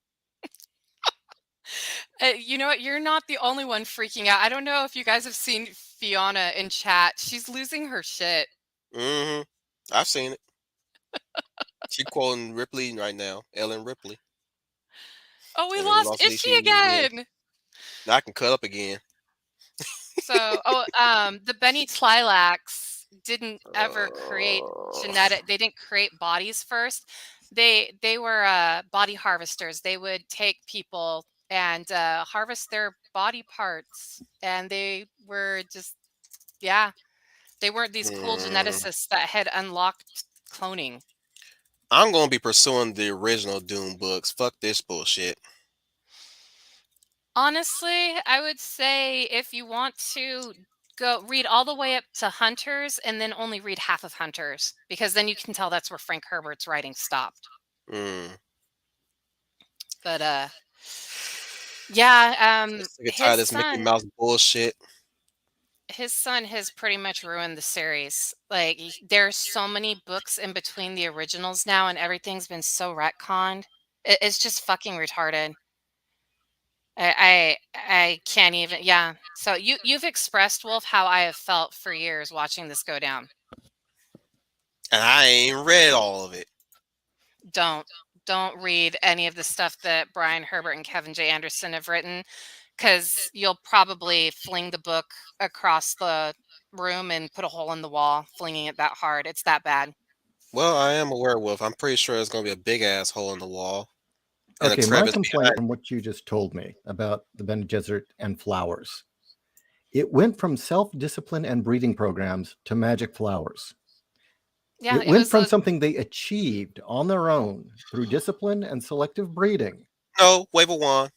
You know what? You're not the only one freaking out. I don't know if you guys have seen Fiona in chat. She's losing her shit. Hmm. I've seen it. She quoting Ripley right now, Ellen Ripley, Oh, we and every lost lost lead Itchy she wins. again. Now I can cut up again. So, the Benny Tlilax didn't ever create genetic. They didn't create bodies first. They were body harvesters. They would take people and harvest their body parts, and they were just yeah. They weren't these cool Mm, geneticists that had unlocked cloning. I'm gonna be pursuing the original Dune books. Fuck this bullshit. Honestly, I would say if you want to go read all the way up to Hunters and then only read half of Hunters, because then you can tell that's where Frank Herbert's writing stopped. Mm. But yeah, So sick and tired of this Mickey Mouse bullshit. his son has pretty much ruined the series. Like there's so many books in between the originals now, and everything's been so retconned. It's just fucking retarded. I can't even. Yeah. So you've expressed, Wolf, how I have felt for years watching this go down. And I ain't read all of it. Don't don't read any of the stuff that Brian Herbert and Kevin J. Anderson have written, because you'll probably fling the book across the room and put a hole in the wall, flinging it that hard. It's that bad. Well, I am a werewolf. I'm pretty sure there's gonna be a big ass hole in the wall and a Okay, my crevice complaint behind. from what you just told me about the Bene Gesserit and flowers. It went from self-discipline and breeding programs to magic flowers. Yeah, It it went was from a something they achieved on their own through discipline and selective breeding No, wave a wand.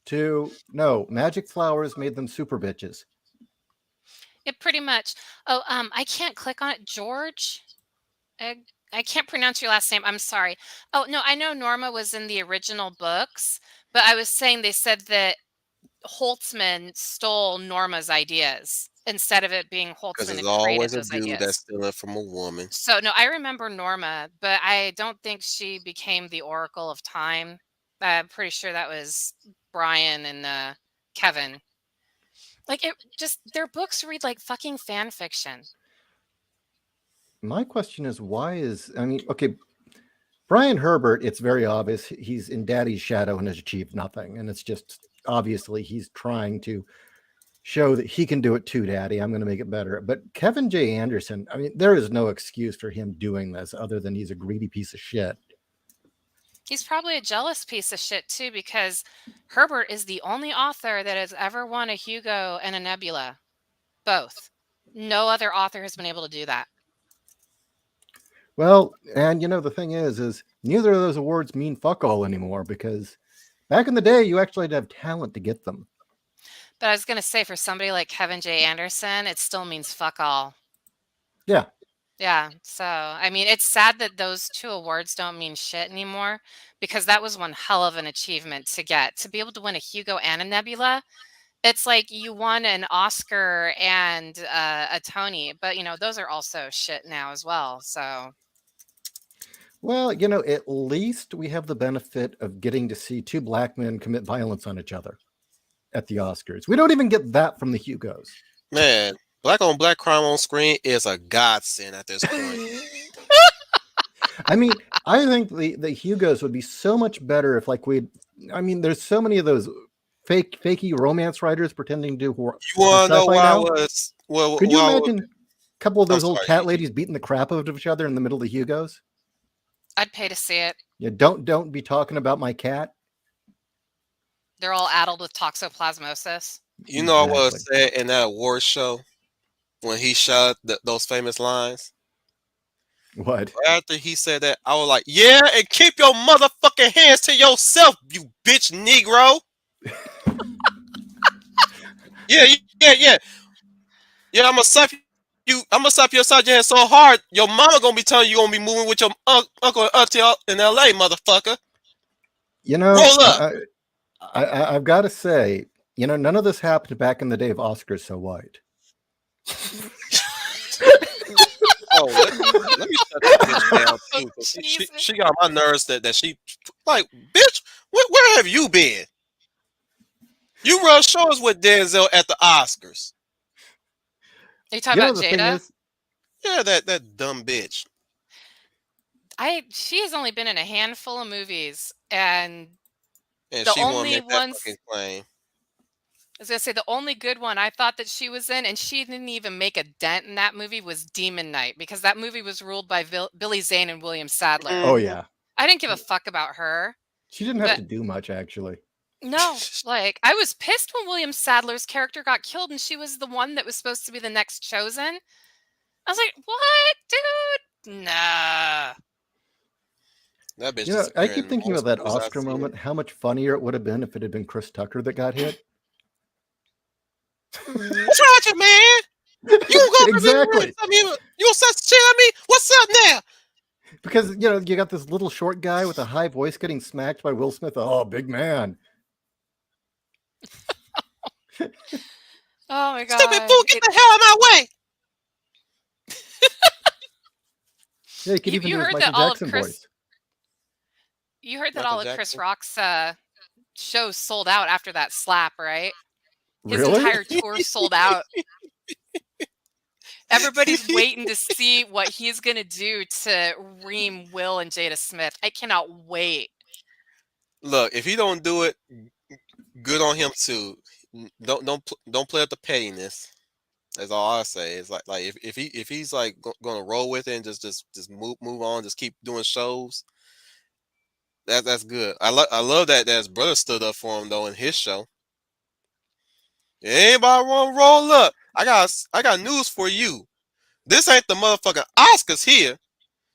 to no, magic flowers made them super bitches. it pretty much. Oh, I can't click on it. George. I, I can't pronounce your last name. I'm sorry. Oh no, I know Norma was in the original books, but I was saying they said that Holtzman stole Norma's ideas instead of it being Because Holtzman there's that created always a those dude that's ideas. stealing from a woman. So no, I remember Norma, but I don't think she became the Oracle of Time. I'm pretty sure that was Brian and Kevin. Like it just their books read like fucking fan fiction. My question is why is I mean, okay, Brian Herbert, it's very obvious he's in daddy's shadow and has achieved nothing. And it's just obviously he's trying to show that he can do it too, daddy. I'm going to make it better. But Kevin J. Anderson, I mean, there is no excuse for him doing this other than he's a greedy piece of shit. He's probably a jealous piece of shit too, because Herbert is the only author that has ever won a Hugo and a Nebula. Both. No other author has been able to do that. Well, and you know, the thing is neither of those awards mean fuck all anymore because back in the day, you actually had to have talent to get them. But I was going to say, for somebody like Kevin J. Anderson, it still means fuck all. Yeah. Yeah. So, I mean, it's sad that those two awards don't mean shit anymore, because that was one hell of an achievement to get. To be able to win a Hugo and a Nebula, it's like you won an Oscar and a Tony, but those are also shit now as well. So, Well, you know, at least we have the benefit of getting to see two black men commit violence on each other at the Oscars. We don't even get that from the Hugos. Man, black on black crime on screen is a godsend at this point. I mean, I think the Hugos would be so much better if I mean, there's so many of those fakey romance writers pretending to do You want to know sci-fi why I now. was? Well, Could you well, imagine a couple of I'm those old sorry. cat ladies beating the crap out of each other in the middle of the Hugos? I'd pay to see it. Yeah, don't be talking about my cat. They're all addled with toxoplasmosis. You know, I was Exactly. said in that award show when he shot those famous lines. What? After he said that, I was like, "Yeah, and keep your motherfucking hands to yourself, you bitch, Negro." Yeah, yeah. Yeah, I'm gonna slap you. I'm gonna slap you upside your head so hard, your mama gonna be telling you gonna be moving with your uncle and auntie in L.A., motherfucker. You know, Roll up. I've got to say, none of this happened back in the day of Oscars So White. Oh, let me shut this bitch down Oh, too. 'Cause Jesus. she got my nerves that she like, bitch. Where have you been? You run shows with Denzel at the Oscars. Are you talking about The thing Jada? is, Yeah, that dumb bitch. She has only been in a handful of movies, and And the she want to only make that fucking ones claim. I was gonna say the only good one I thought that she was in, and she didn't even make a dent in that movie, was Demon Knight, because that movie was ruled by Billy Zane and William Sadler. oh Mhm. yeah, I didn't give a fuck about her, she didn't have but to do much actually. no, like I was pissed when William Sadler's character got killed, and she was the one that was supposed to be the next chosen. I was like, what, dude? Nah. That bitch I disappearing keep in thinking most of that movies I've Oscar seen. moment. How much funnier it would have been if it had been Chris Tucker that got hit. What's wrong with you, man? You gonna go up and Exactly, you gonna set shit on me? What's up now? because you got this little short guy with a high voice getting smacked by Will Smith. Oh, big man. Oh my Stupid god. fool, get the hell out of my way. Yeah, he could even You do his heard that Michael all of Jackson Chris voice. you heard that Michael all of Chris Jackson. Rock's shows sold out after that slap, right? His Really? entire tour sold out. Everybody's waiting to see what he's going to do to ream Will and Jada Smith. I cannot wait. Look, if he don't do it, good on him too. Don't play up the pettiness. That's all I say. It's like if he's like gonna roll with it and just move on, just keep doing shows. That's good. I love that his brother stood up for him though in his show. Anybody want to roll up? I got news for you. This ain't the motherfucking Oscars here.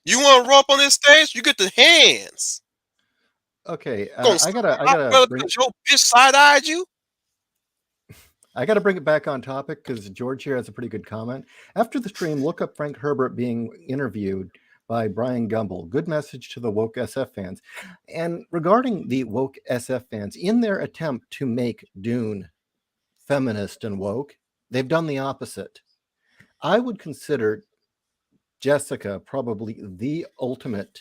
You want to roll up on this stage? You get the hands. Okay, Gonna I slap gotta, I my gotta brother bring because your bitch side eyed you. I got to bring it back on topic because George here has a pretty good comment. After the stream, look up Frank Herbert being interviewed by Brian Gumble. Good message to the woke SF fans. And regarding the woke SF fans, in their attempt to make Dune feminist and woke, they've done the opposite. I would consider Jessica probably the ultimate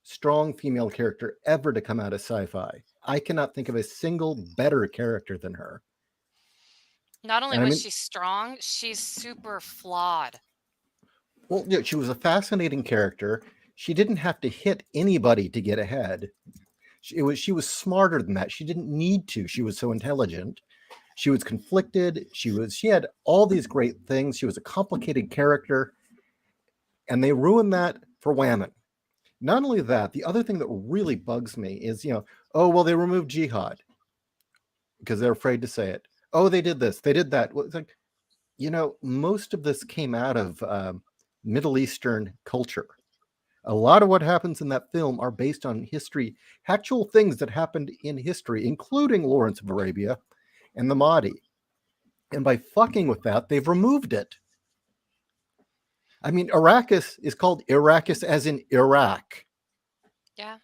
strong female character ever to come out of sci-fi. I cannot think of a single better character than her. Not only And I was mean, she strong, she's super flawed. well, yeah, she was a fascinating character. She didn't have to hit anybody to get ahead. She was smarter than that. She didn't need to. She was so intelligent. She was conflicted. She had all these great things. She was a complicated character, and they ruined that for Whammon. Not only that, the other thing that really bugs me is, oh well, they removed jihad because they're afraid to say it. Oh, they did this, they did that. Well, it's like, most of this came out of Middle Eastern culture. A lot of what happens in that film are based on history, actual things that happened in history, including Lawrence of Arabia and the Mahdi. And by fucking with that, they've removed it. I mean, Arrakis is called Arrakis as in Iraq. Yeah.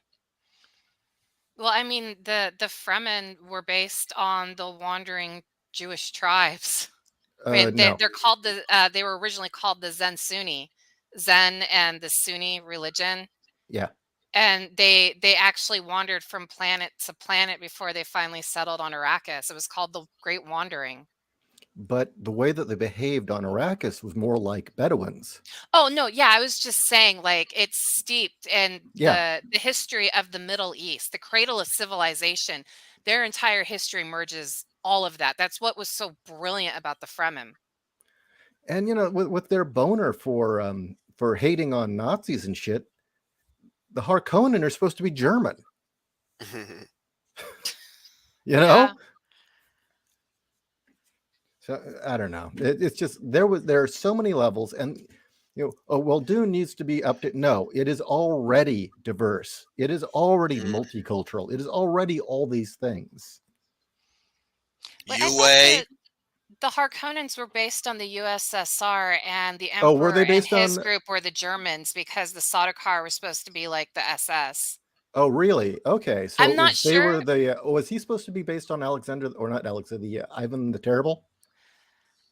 Well, I mean, the Fremen were based on the wandering Jewish tribes. I mean, No, they're called they were originally called the Zen Sunni, Zen and the Sunni religion, yeah. and they actually wandered from planet to planet before they finally settled on Arrakis. It was called the Great Wandering. But the way that they behaved on Arrakis was more like Bedouins. Oh no, yeah, I was just saying, like, it's steeped in Yeah. the history of the Middle East, the cradle of civilization. Their entire history merges all of that. That's what was so brilliant about the Fremen. And with their boner for hating on Nazis and shit, the Harkonnen are supposed to be German. You know? Yeah. So I don't know. It's just there are so many levels, and oh well, Dune needs to be up to. No, it is already diverse. It is already Mm. multicultural. It is already all these things. Wait, I thought UA. the Harkonnens were based on the USSR, and the Oh, were Emperor they and based his on? group were the Germans because the Sardaukar were supposed to be like the SS. Oh, really? Okay, so I'm it not was they sure. were the. Was he supposed to be based on Alexander or not Alexander? The Ivan the Terrible?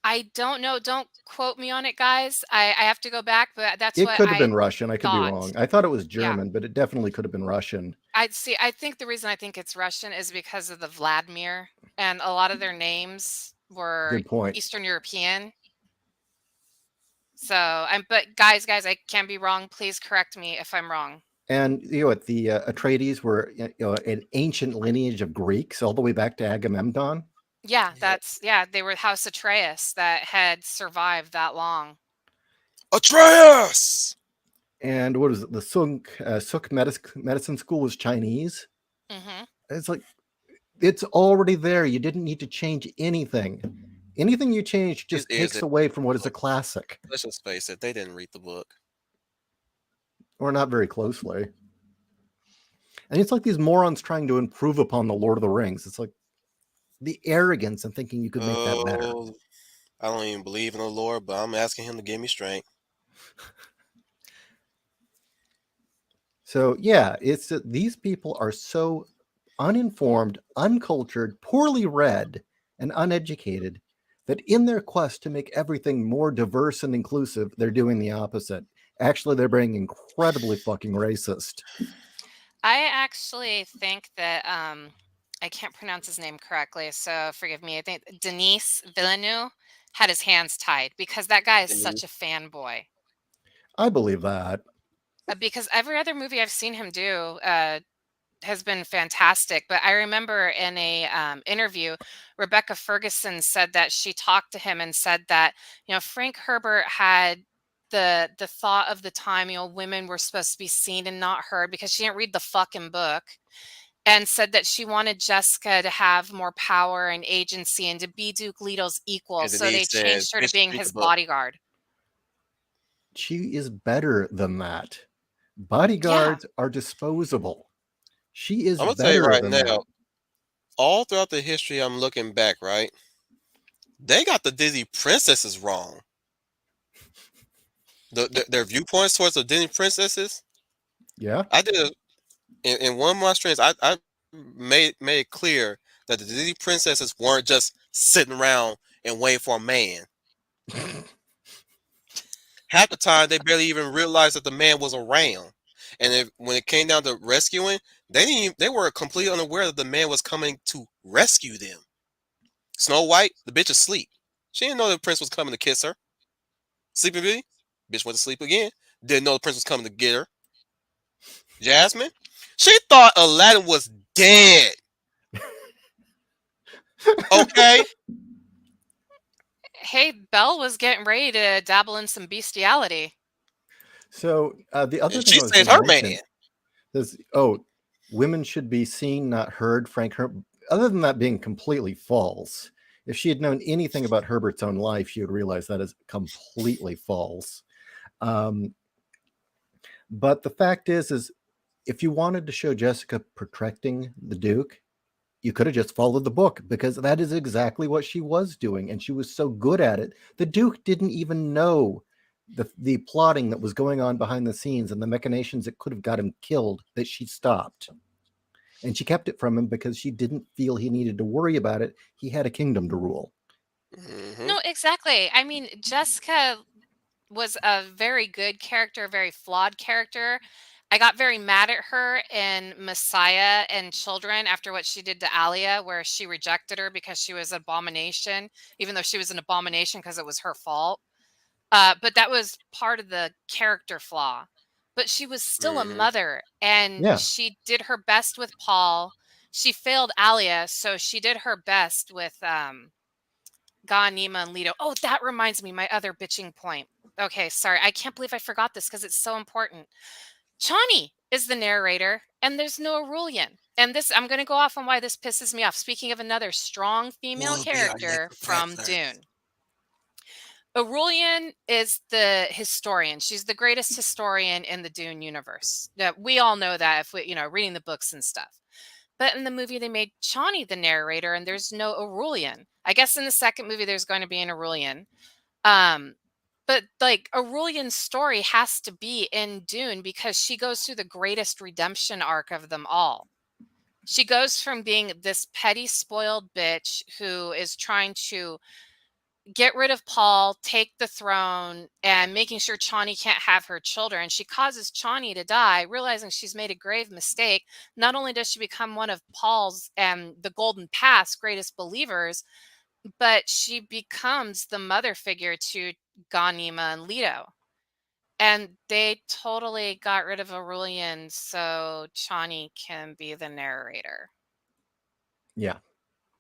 I don't know. Don't quote me on it, guys. I have to go back, but that's It what could have I been Russian. I could be thought. wrong. I thought it was Yeah. German, but it definitely could have been Russian. I'd see. I think the reason I think it's Russian is because of the Vladimir, and a lot of their names were Good point. Eastern European. So, but guys, I can be wrong. Please correct me if I'm wrong. And what the Atreides were, an ancient lineage of Greeks all the way back to Agamemnon. Yeah, Yep. they were House Atreus that had survived that long. Atreus. And what is it? The Suk medicine school was Chinese. Hmm. It's like it's already there. You didn't need to change anything. Anything you change These just ears takes didn't away read from the what is a book. classic, Let's just face it, they didn't read the book. or not very closely. And it's like these morons trying to improve upon the Lord of the Rings. It's like the arrogance and thinking you could make that better. Oh, I don't even believe in the Lord, but I'm asking him to give me strength. So yeah, it's that these people are so uninformed, uncultured, poorly read, and uneducated that in their quest to make everything more diverse and inclusive, they're doing the opposite. Actually, they're being incredibly fucking racist. I actually think that I can't pronounce his name correctly, so forgive me. I think Denis Villeneuve had his hands tied because that guy is such Denise. a fanboy. I believe that. Because every other movie I've seen him do has been fantastic. But I remember in a interview, Rebecca Ferguson said that she talked to him and said that Frank Herbert had the thought of the time women were supposed to be seen and not heard because she didn't read the fucking book, and said that she wanted Jessica to have more power and agency and to be Duke Leto's equal, And so they Denise said, changed her to "Bitch, being read the his book." bodyguard. She is better than that. Yeah. Bodyguards are disposable. She is I'm gonna tell you better right than that. now. All throughout the history, I'm looking back. Right, they got the Disney princesses wrong. Their viewpoints towards the Disney princesses. Yeah. I did in one of my streams. I made it clear that the Disney princesses weren't just sitting around and waiting for a man. Half the time, they barely even realized that the man was around. And when it came down to rescuing, they were completely unaware that the man was coming to rescue them. Snow White, the bitch asleep. She didn't know the prince was coming to kiss her. Sleeping Beauty, bitch went to sleep again. Didn't know the prince was coming to get her. Jasmine, she thought Aladdin was dead. Okay, Hey, Belle was getting ready to dabble in some bestiality. So the other and thing she I was saved going to her man. mention is, women should be seen, not heard. Frank Herbert. Other than that being completely false, if she had known anything about Herbert's own life, she would realize that is completely false. Um, but the fact is if you wanted to show Jessica protecting the Duke, you could have just followed the book because that is exactly what she was doing, and she was so good at it. The Duke didn't even know the plotting that was going on behind the scenes and the machinations that could have got him killed that she stopped. And she kept it from him because she didn't feel he needed to worry about it. He had a kingdom to rule. Hmm. No, exactly. I mean, Jessica was a very good character, a very flawed character. I got very mad at her in Messiah and Children after what she did to Alia, where she rejected her because she was an abomination, even though she was an abomination because it was her fault. But that was part of the character flaw. But she was still a Hmm. mother, and Yeah. she did her best with Paul. She failed Alia, so she did her best with Ga, Nima, and Leto. Oh, that reminds me, my other bitching point. Okay, sorry. I can't believe I forgot this because it's so important. Chani, is the narrator, and there's no Aurelian. And this, I'm going to go off on why this pisses me off. Speaking of another strong female Will be our character from necropanther. Dune, Aurelian is the historian. She's the greatest historian in the Dune universe. That we all know that if we, reading the books and stuff. But in the movie, they made Chani the narrator, and there's no Aurelian. I guess in the second movie, there's going to be an Aurelian. Um, but like Aurelian's story has to be in Dune because she goes through the greatest redemption arc of them all. She goes from being this petty, spoiled bitch who is trying to get rid of Paul, take the throne, and making sure Chani can't have her children. She causes Chani to die, realizing she's made a grave mistake. Not only does she become one of Paul's and the Golden Path's greatest believers, but she becomes the mother figure to Ganima and Leto. And they totally got rid of Aurelian so Chani can be the narrator. Yeah.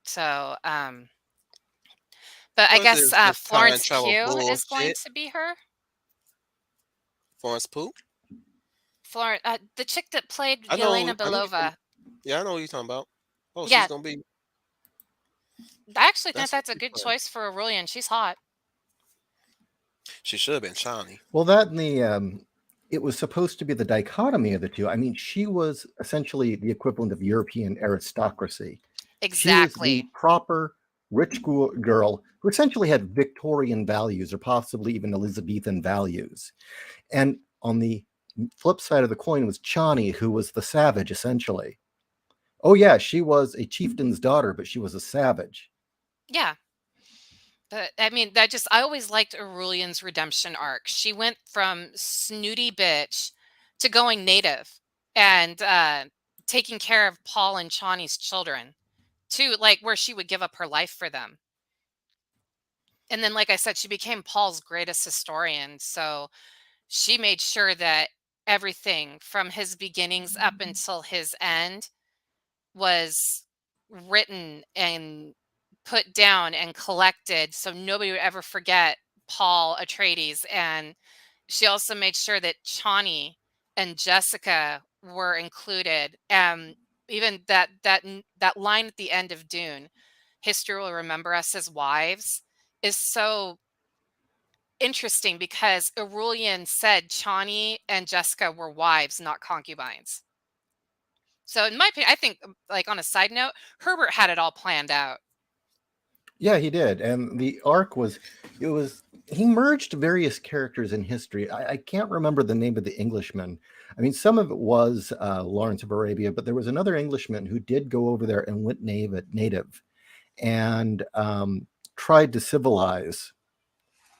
So, but I What is guess this time Florence travel Pugh is going bullshit? to be her. Florence Pugh? Florence, the chick that played I know. Yelena I know. Belova. Yeah, I know what you're talking about. Oh, she's Yeah, gonna be. I actually think That's gonna that's a be good fun. choice for Aurelian. She's hot. She should have been Shawnee. Well, that and it was supposed to be the dichotomy of the two. I mean, she was essentially the equivalent of European aristocracy. She was the Exactly. proper rich girl who essentially had Victorian values or possibly even Elizabethan values. And on the flip side of the coin was Chani, who was the savage, essentially. Oh, yeah, she was a chieftain's daughter, but she was a savage. Yeah. But I mean, I always liked Aurelian's redemption arc. She went from snooty bitch to going native and taking care of Paul and Chani's children to like where she would give up her life for them. And then, like I said, she became Paul's greatest historian. So she made sure that everything from his beginnings up until his end was written and put down and collected so nobody would ever forget Paul Atreides. And she also made sure that Chani and Jessica were included. Even that line at the end of Dune, "History will remember us as wives," is so interesting because Aurelian said Chani and Jessica were wives, not concubines. So in my opinion, I think like on a side note, Herbert had it all planned out. Yeah, he did. And the arc he merged various characters in history. I can't remember the name of the Englishman. I mean, some of it was Lawrence of Arabia, but there was another Englishman who did go over there and went native and tried to civilize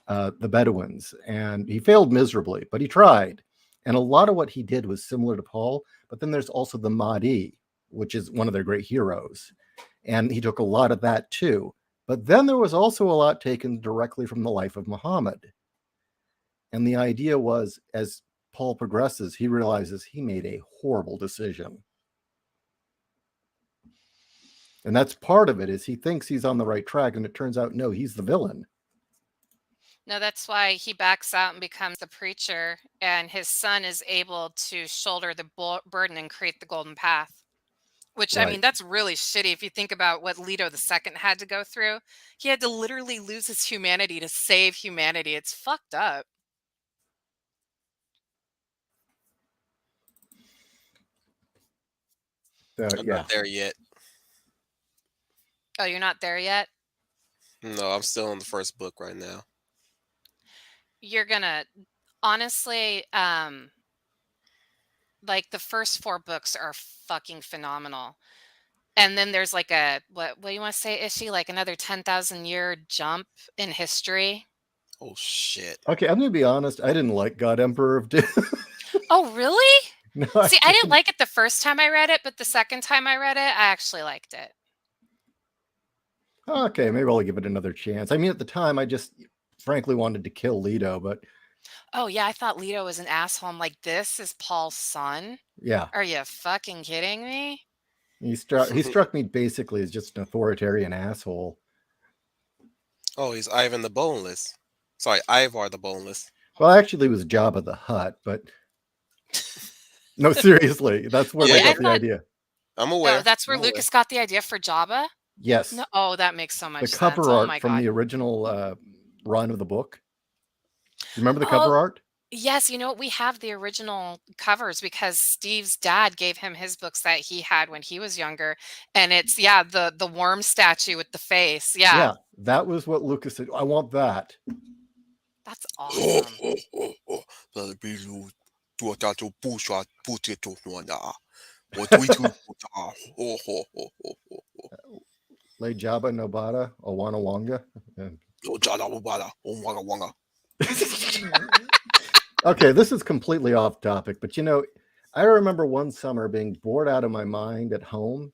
the Bedouins. And he failed miserably, but he tried. And a lot of what he did was similar to Paul. But then there's also the Mahdi, which is one of their great heroes. And he took a lot of that too. But then there was also a lot taken directly from the life of Muhammad. And the idea was, as Paul progresses, he realizes he made a horrible decision. And that's part of it, is he thinks he's on the right track, and it turns out, no, he's the villain. No, that's why he backs out and becomes the preacher, and his son is able to shoulder the burden and create the golden path. Which, I Right. mean, that's really shitty if you think about what Leto II had to go through. He had to literally lose his humanity to save humanity. It's fucked up. So, I'm yeah. not there yet. Oh, you're not there yet? No, I'm still in the first book right now. You're gonna honestly, like the first 4 books are fucking phenomenal. And then there's like a what do you want to say, is she like another 10,000 year jump in history? Oh shit. Okay, I'm going to be honest. I didn't like God Emperor of Dune. Oh, really? No, I See, I didn't didn't. like it the first time I read it, but the second time I read it, I actually liked it. Okay, maybe I'll give it another chance. I mean, at the time, I just frankly wanted to kill Leto, but Oh, yeah, I thought Leto was an asshole. I'm like, this is Paul's son? yeah, Are you fucking kidding me? he struck me basically as just an authoritarian asshole. Oh, he's Ivan the Boneless. Sorry, Ivar the Boneless. Well, actually, it was Jabba the Hutt, but No, seriously, that's where they Wait, Yeah, I got the thought. idea. I'm Oh, aware. that's where I'm aware. Lucas got the idea for Jabba. No. Yes, Oh, that makes so the much sense. cover Oh art my from god. the original run of the book. Do you remember the Oh, cover art? yes, we have the original covers because Steve's dad gave him his books that he had when he was younger, and it's yeah, the worm statue with the face. Yeah, Yeah, that was what Lucas said. I want that. that's Oh, awesome. oh, oh, oh. The bilu tuota tu pusha puti tu nuana. O tuitu puta. Oh, oh, oh, oh, oh, oh. Lay Jabba Nobata, Owana Wanga. No jada wabada. Oh, wanga wanga. Okay, this is completely off topic, but I remember one summer being bored out of my mind at home,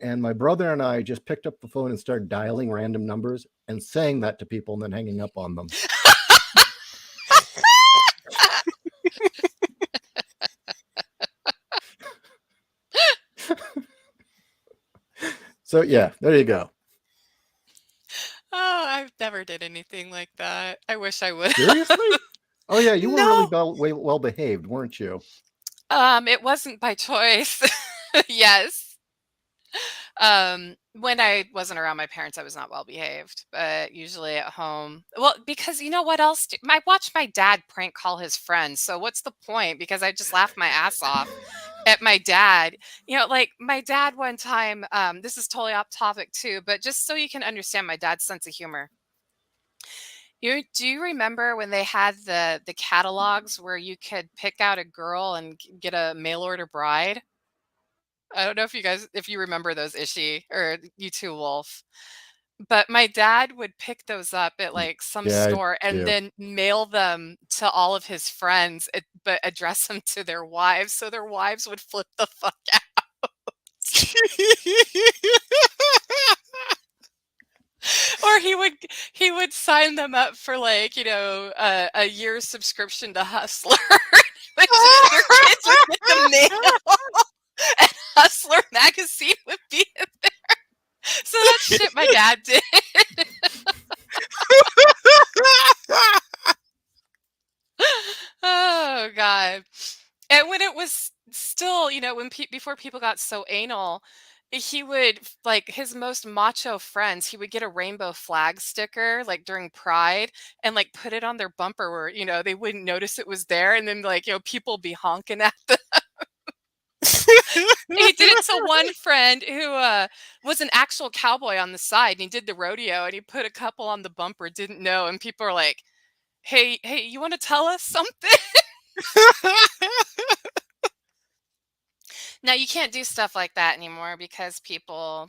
and my brother and I just picked up the phone and started dialing random numbers and saying that to people and then hanging up on them. So yeah, there you go. Oh, I've never did anything like that. I wish I would. Seriously? Oh yeah, you were really No. well behaved, weren't you? It wasn't by choice. Yes. When I wasn't around my parents, I was not well behaved, but usually at home. Well, because you know what else? I watched my dad prank call his friends. So what's the point? Because I just laughed my ass off at my dad. Like my dad one time, this is totally off topic too, but just so you can understand my dad's sense of humor. Do you remember when they had the catalogs where you could pick out a girl and get a mail order bride? I don't know if you remember those, Ishi, or you too, Wolf. But my dad would pick those up at like some Yeah, I store and do. then mail them to all of his friends, but address them to their wives, so their wives would flip the fuck out. Or he would sign them up for like, a year's subscription to Hustler. Which their kids would get the mail and Hustler magazine would be in there. So that's shit my dad did. Oh god. And when it was still, before people got so anal, he would like his most macho friends, he would get a rainbow flag sticker like during Pride and like put it on their bumper where, they wouldn't notice it was there and then like, people be honking at them. He did it to one friend who was an actual cowboy on the side and he did the rodeo and he put a couple on the bumper, didn't know, and people are like, hey, you want to tell us something? Now you can't do stuff like that anymore because people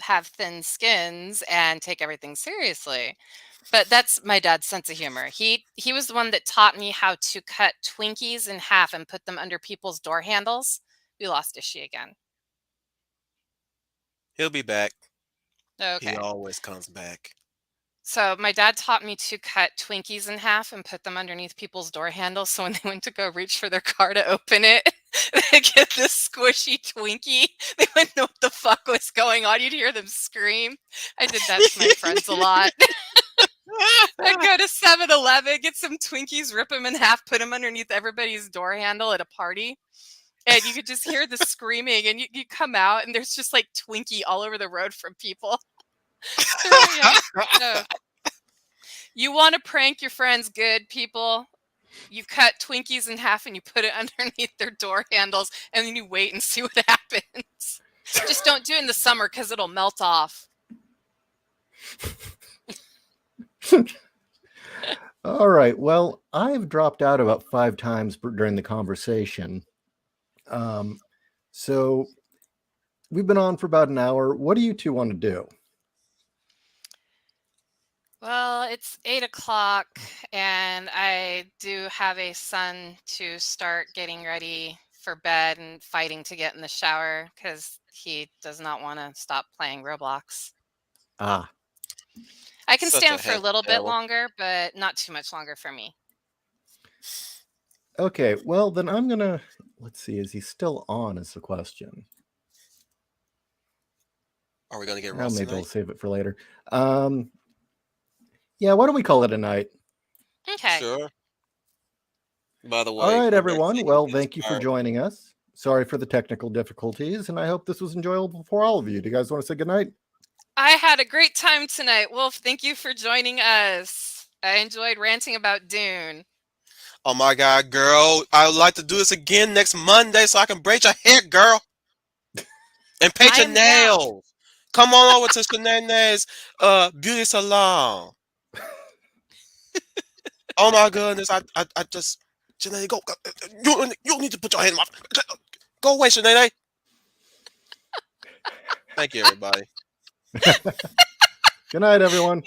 have thin skins and take everything seriously. But that's my dad's sense of humor. He was the one that taught me how to cut Twinkies in half and put them under people's door handles. We lost Ishi again. He'll be back. He Okay. always comes back. So my dad taught me to cut Twinkies in half and put them underneath people's door handles. So when they went to go reach for their car to open it, they get this squishy Twinkie. They wouldn't know what the fuck was going on. You'd hear them scream. I did that to my friends a lot. I'd go to 7-Eleven, get some Twinkies, rip them in half, put them underneath everybody's door handle at a party. And you could just hear the screaming and you come out and there's just like Twinkie all over the road from people. So, you want to prank your friends good, people? You cut Twinkies in half and you put it underneath their door handles and then you wait and see what happens. Just don't do it in the summer because it'll melt off. All right. Well, I've dropped out about 5 times during the conversation. So we've been on for about an hour. What do you two want to do? Well, it's 8 o'clock and I do have a son to start getting ready for bed and fighting to get in the shower because he does not want to stop playing Roblox. Ah, I can Such a stand for a happy little bit devil. longer, but not too much longer for me. okay. Well, then I'm going to, let's see, is he still on is the question. Are we gonna get Well, Ross maybe I'll tonight? save it for later. Yeah, why don't we call it a night? Okay. Sure. By the All way, right, I'm very everyone. Well, thank you for inspired. joining us. Sorry for the technical difficulties, and I hope this was enjoyable for all of you. Do you guys want to say goodnight? I had a great time tonight. Wolf, thank you for joining us. I enjoyed ranting about Dune. Oh my God, girl! I would like to do this again next Monday so I can braid your hair, girl, and paint I your am down. nails. Come on over to Shanae's beauty salon. Oh my goodness, I just Shanae, go. You need to put your hand in my. Go away, Shanae. Thank you, everybody. Good night, everyone.